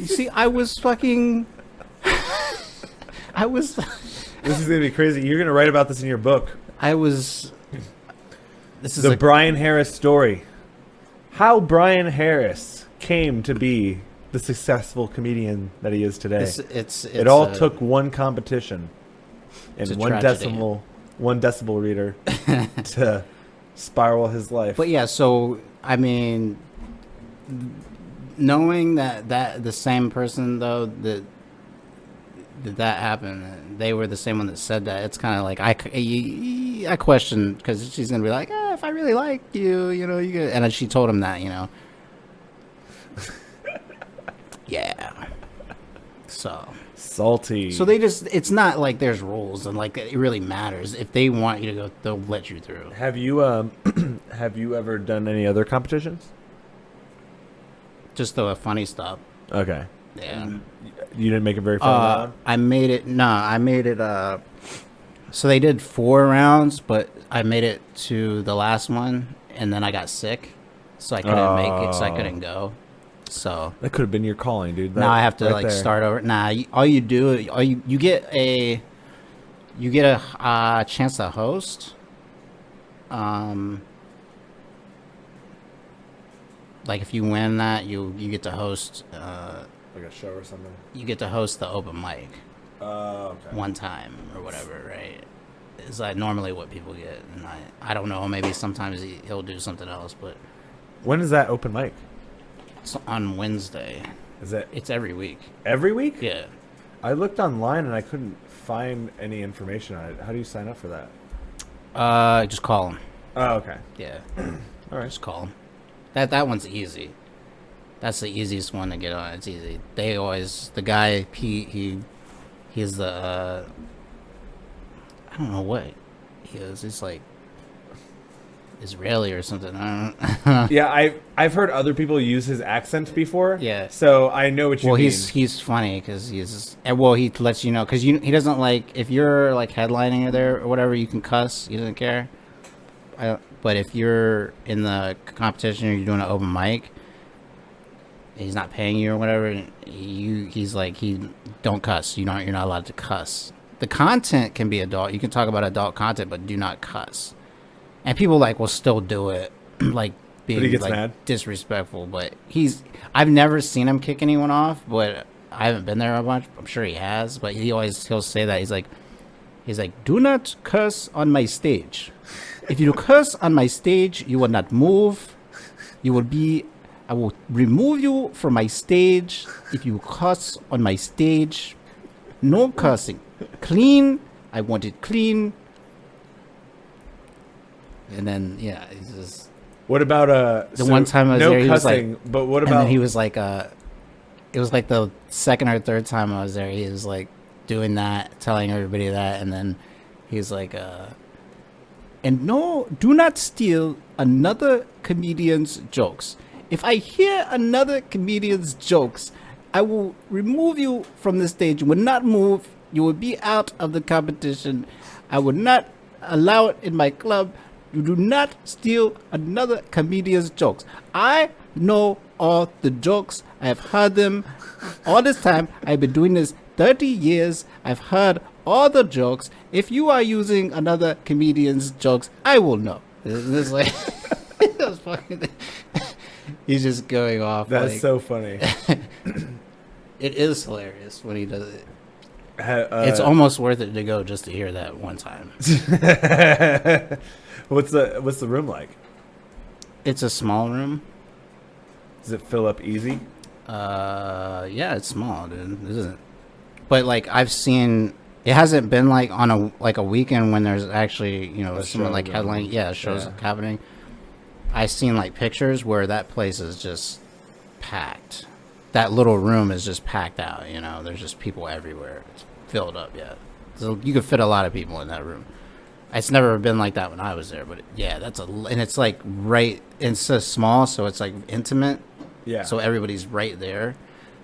see, I was. This is gonna be crazy. You're gonna write about this in your book. This is The Brian Harris story. How Brian Harris came to be the successful comedian that he is today. It all took one competition and it's a one tragedy. decibel reader to spiral his life. But yeah, so I mean, knowing that the same person though that happened, they were the same one that said that. It's kind of like I question, because she's gonna be like, if I really like you, you could, and then she told him that, yeah. So salty. So it's not like there's rules and like it really matters. If they want you to go, they'll let you through. Have you ever done any other competitions? Just the funny stuff. Okay. Yeah. You didn't make it very far round? I made it. So they did 4 rounds, but I made it to the last one, and then I got sick, so I couldn't make it. So I couldn't go. So that could have been your calling, dude. Now I have to start over. You get a chance to host. Like if you win that, you get to host. Like a show or something. You get to host the open mic. Okay. One time or whatever, right? Is like normally what people get, and I don't know. Maybe sometimes he'll do something else, but when is that open mic? It's on Wednesday. It's every week. Every week? Yeah. I looked online and I couldn't find any information on it. How do you sign up for that? Just call him. Oh, okay. Yeah. All right. Just call him. That one's easy. That's the easiest one to get on. It's easy. The guy he's the I don't know what he is. He's like Israeli or something. I don't know. Yeah, I've heard other people use his accent before. Yeah. So I know what you mean. Well, he's funny because he lets you know, because he doesn't like, if you're like headlining there or whatever, you can cuss. He doesn't care. But if you're in the competition or you're doing an open mic, he's not paying you or whatever, he's like, don't cuss. You're not allowed to cuss. The content can be adult. You can talk about adult content, but do not cuss. And people will still do it, like being but he gets mad. Disrespectful. But I've never seen him kick anyone off, but I haven't been there a bunch. I'm sure he has, but he'll say that. He's like, do not curse on my stage. If you curse on my stage, you will not move. I will remove you from my stage if you curse on my stage. No cursing. Clean. I want it clean. And then, yeah, it's just... What about one time I was there, he was cussing, like... But what about... And then he was like, it was like the second or third time I was there, he was like doing that, telling everybody that, and then He's like, and no, do not steal another comedian's jokes. If I hear another comedian's jokes, I will remove you from the stage. You will not move. You will be out of the competition. I will not allow it in my club. You do not steal another comedian's jokes. I know all the jokes. I have heard them all this time. I've been doing this 30 years. I've heard all the jokes. If you are using another comedian's jokes, I will know. This like it was fucking, he's just going off. That's like, so funny. It is hilarious when he does it. It's It's almost worth it to go just to hear that one time. What's the room like? It's a small room. Does it fill up easy? Yeah, it's small, dude. This isn't. But like I've seen, it hasn't been like on a weekend when there's actually someone like headlining. Yeah, shows happening. I've seen like pictures where that place is just packed. That little room is just packed out. There's just people everywhere. It's filled up. Yeah, so you could fit a lot of people in that room. It's never been like that when I was there, but yeah, and it's like right. It's so small, so it's like intimate. Yeah. So everybody's right there.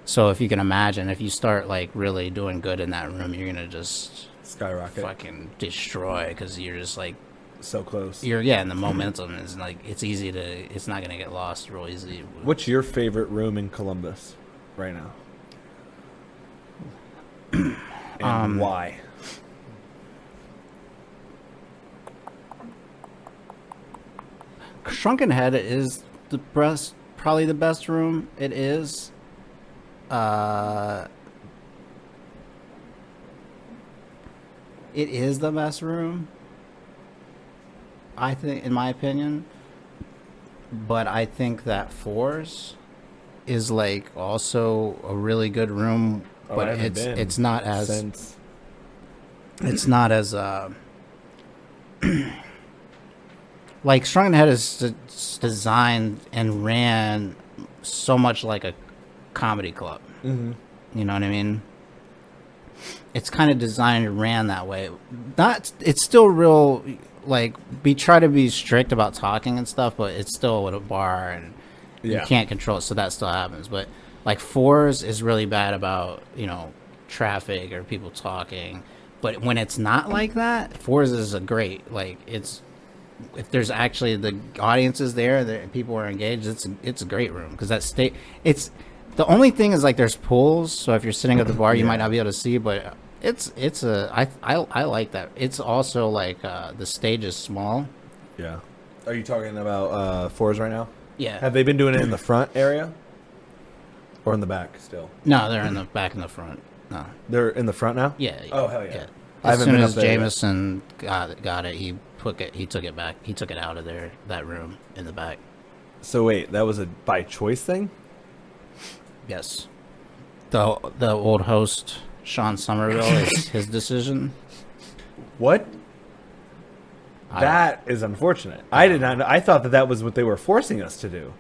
So if you can imagine, if you start like really doing good in that room, you're gonna just skyrocket, fucking destroy, because you're just like so close. And the momentum is like it's not gonna get lost real easy. What's your favorite room in Columbus right now? And why? Shrunken Head is probably the best room. It is. It is the best room, I think, in my opinion. But I think that Fours is like also a really good room, but it's not as like Shrunken Head is designed and ran so much like a comedy club. Mm-hmm. You know what I mean? It's kind of designed and ran that way. It's still real, like, we try to be strict about talking and stuff, but it's still at a bar and you can't control it, so that still happens. But like Fours is really bad about, traffic or people talking. But when it's not like that, Fours is a great, like, if there's actually the audience is there, people are engaged, it's a great room, because it's the only thing is like there's pools, so if you're sitting at the bar you might not be able to see, but I like that. It's also like the stage is small. Yeah. Are you talking about Fours right now? Yeah. Have they been doing it in the front area or in the back still? No, they're in the back and the front. No, they're in the front now. Yeah. Oh hell yeah! As soon as Jameson got it, he took it back. He took it out of that room in the back. So wait, that was a by choice thing? Yes. The old host, Sean Somerville, is his decision. What? That is unfortunate. I did not know. I thought that was what they were forcing us to do.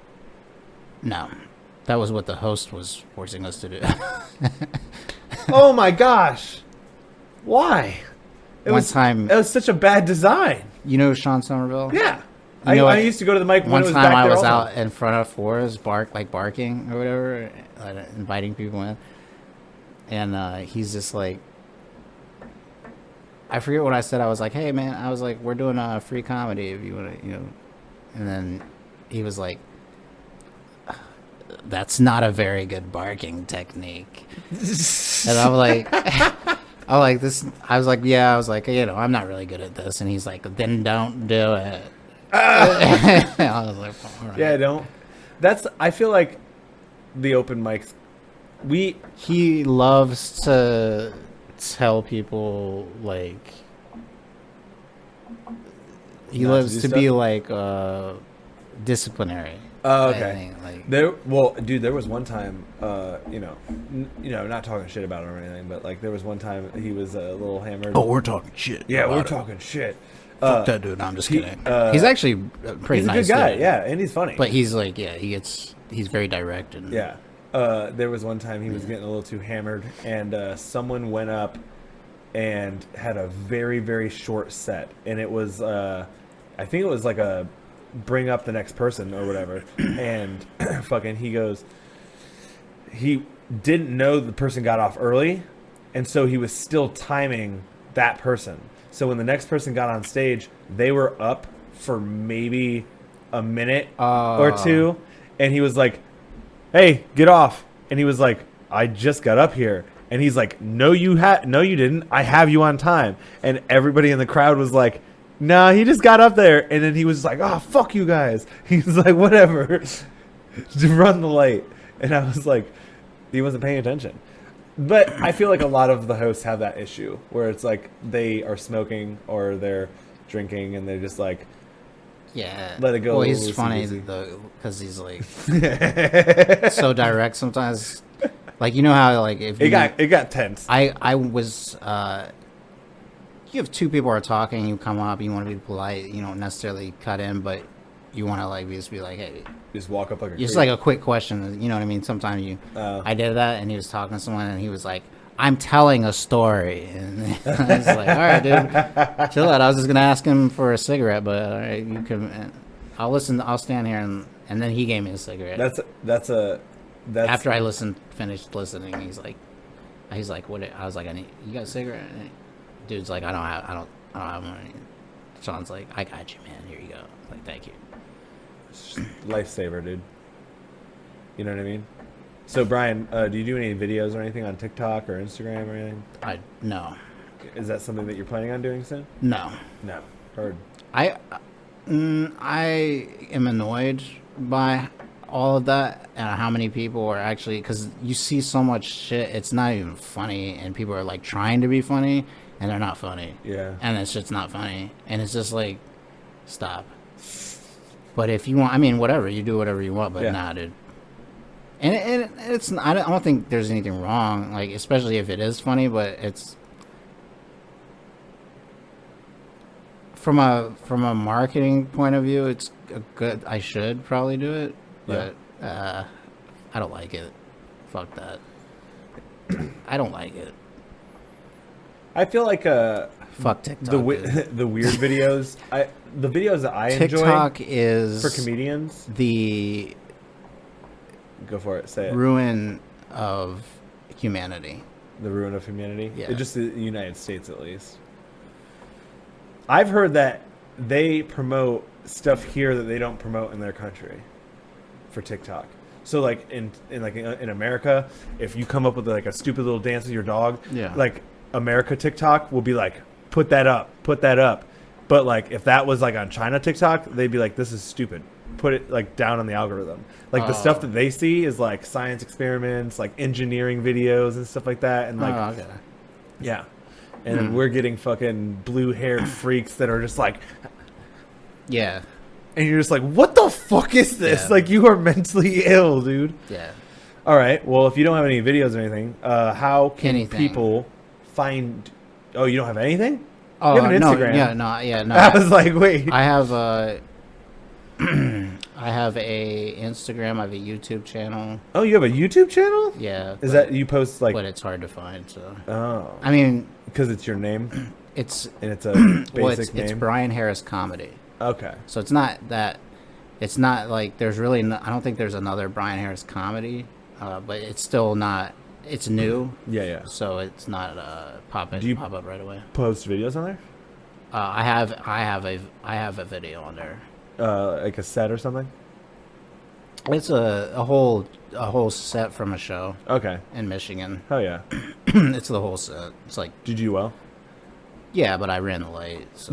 No. That was what the host was forcing us to do. Oh my gosh. Why? It was such a bad design. You know Sean Somerville? Yeah. I used to go to the mic when it was back there. One time I was out in front of Fours, barking or whatever, inviting people in. And he's just like, I forget what I said. I was like, hey, man, I was like, we're doing a free comedy if you want to, And then he was like, that's not a very good barking technique. And I'm like, I'm not really good at this. And he's like, then don't do it. I was like, all right. Yeah, don't. I feel like the open mics, he loves to tell people, like, he loves to be like disciplinary. Oh, okay. There was one time, not talking shit about him or anything, but like there was one time he was a little hammered. Oh, we're talking shit. Yeah, we're talking shit. Fuck that dude. No, I'm just kidding. He's actually pretty nice. He's a good guy, dude. yeah, and he's funny. But he's like, he's very direct and yeah. There was one time he was getting a little too hammered, and someone went up and had a very, very short set. And it was, I think it was like a bring up the next person or whatever. And fucking he didn't know the person got off early. And so he was still timing that person. So when the next person got on stage, they were up for maybe a minute or two. And he was like, hey, get off. And he was like, I just got up here. And he's like, no, you didn't. I have you on time. And everybody in the crowd was like, nah, he just got up there. And then he was like, oh, fuck you guys. He was like, whatever. To run the light. And I was like, he wasn't paying attention. But I feel like a lot of the hosts have that issue where it's like they are smoking or they're drinking and they're just like, yeah, let it go. Well, he's funny though because he's like so direct sometimes. Like, you know how like if it got tense. I was you have two people are talking, you come up, you want to be polite, you don't necessarily cut in, but you want to like just be like, hey, just walk up like a just like a quick question, you know what I mean? Sometimes you I did that and he was talking to someone and he was like, I'm telling a story, and I was like, all right, dude, chill out. I was just gonna ask him for a cigarette, but all right, you can. I'll listen. I'll stand here, and then he gave me a cigarette. That's after I finished listening. He's like, what? I was like, you got a cigarette? And dude's like, I don't have one. Sean's like, I got you, man. Here you go. Like, thank you. Lifesaver, dude. You know what I mean? So, Brian, do you do any videos or anything on TikTok or Instagram or anything? No. Is that something that you're planning on doing soon? No. No. Heard. I am annoyed by all of that and how many people are actually, because you see so much shit, it's not even funny, and people are like trying to be funny and they're not funny. Yeah. And it's just not funny, and it's just like, stop. But if you want, I mean, whatever, you do whatever you want, but nah, dude. And it's I don't think there's anything wrong, like, especially if it is funny, but it's from a marketing point of view, it's a good. I should probably do it, but I don't like it. Fuck that. I don't like it. I feel like fuck TikTok. The weird videos. The videos that I enjoy. TikTok is for comedians. The Go for it. Say it. Ruin of humanity. The ruin of humanity? Yeah. Just the United States, at least. I've heard that they promote stuff here that they don't promote in their country for TikTok. So, like, in America, if you come up with, like, a stupid little dance with your dog, like, America TikTok will be like, put that up. But, like, if that was, like, on China TikTok, they'd be like, this is stupid. Put it like down on the algorithm. Like the stuff that they see is like science experiments, like engineering videos and stuff like that. And like, yeah. And then we're getting fucking blue-haired freaks that are just like, yeah. And you're just like, what the fuck is this? Yeah. Like, you are mentally ill, dude. Yeah. All right. Well, if you don't have any videos or anything, how can people find? Oh, you don't have anything? Oh, you have an Instagram. No. I was like, wait. I have I have a Instagram. I have a YouTube channel. Oh, you have a YouTube channel? Yeah. Is that you post like? But it's hard to find. So. Oh. I mean, because it's your name. It's a basic name. It's Brian Harris Comedy. Okay. So it's not that. It's not like there's really. I don't think there's another Brian Harris Comedy, but it's still not. It's new. Yeah. So it's not pop up right away. Post videos on there? I have a video on there. Like a set or something? It's a whole set from a show. Okay. In Michigan. Oh yeah. It's the whole set. It's like. Did you do well? Yeah, but I ran late. So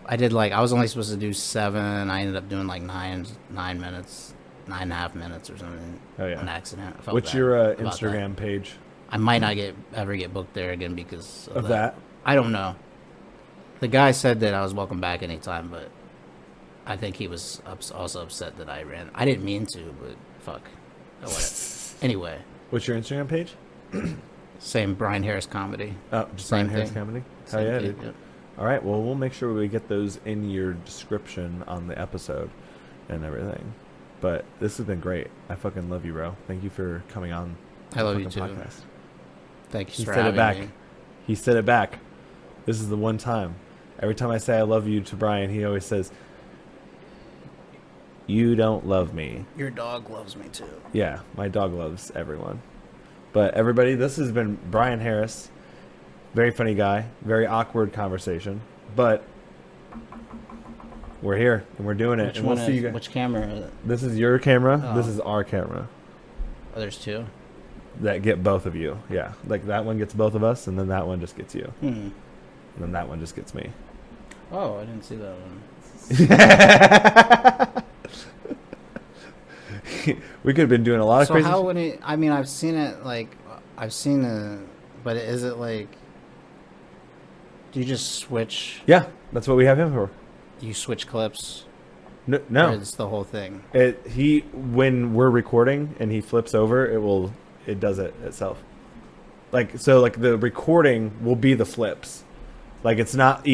I did I was only supposed to do 7. I ended up doing like 9 minutes, 9.5 minutes or something. Oh yeah. An accident. What's your Instagram page? I might not ever get booked there again because of that. I don't know. The guy said that I was welcome back anytime, but I think he was also upset that I ran. I didn't mean to, but fuck. Oh, whatever. Anyway. What's your Instagram page? Same, Brian Harris Comedy. Oh, just Brian Harris Comedy? Oh, yeah, dude. Yep. All right, well, we'll make sure we get those in your description on the episode and everything. But this has been great. I fucking love you, bro. Thank you for coming on. I love you too. Podcast. Thank He you for said it having back. me. He said it back. This is the one time. Every time I say I love you to Brian, he always says, "You don't love me." Your dog loves me too. Yeah, my dog loves everyone. But everybody, this has been Brian Harris. Very funny guy. Very awkward conversation. But we're here and we're doing it. Which and we'll one see is, you guys. which camera is it? This is your camera. Oh. This is our camera. Oh, there's two. That get both of you. Yeah. Like that one gets both of us, and then that one just gets you. Hmm. And then that one just gets me. Oh, I didn't see that one. We could have been doing a lot of So crazy how would it? I mean, I've seen it. Like, I've seen the. But is it like? Do you just switch? Yeah, that's what we have him for. You switch clips? No, Or no. it's the whole thing. When we're recording and he flips over, it does it itself. Like, so like the recording will be the flips. Like, it's not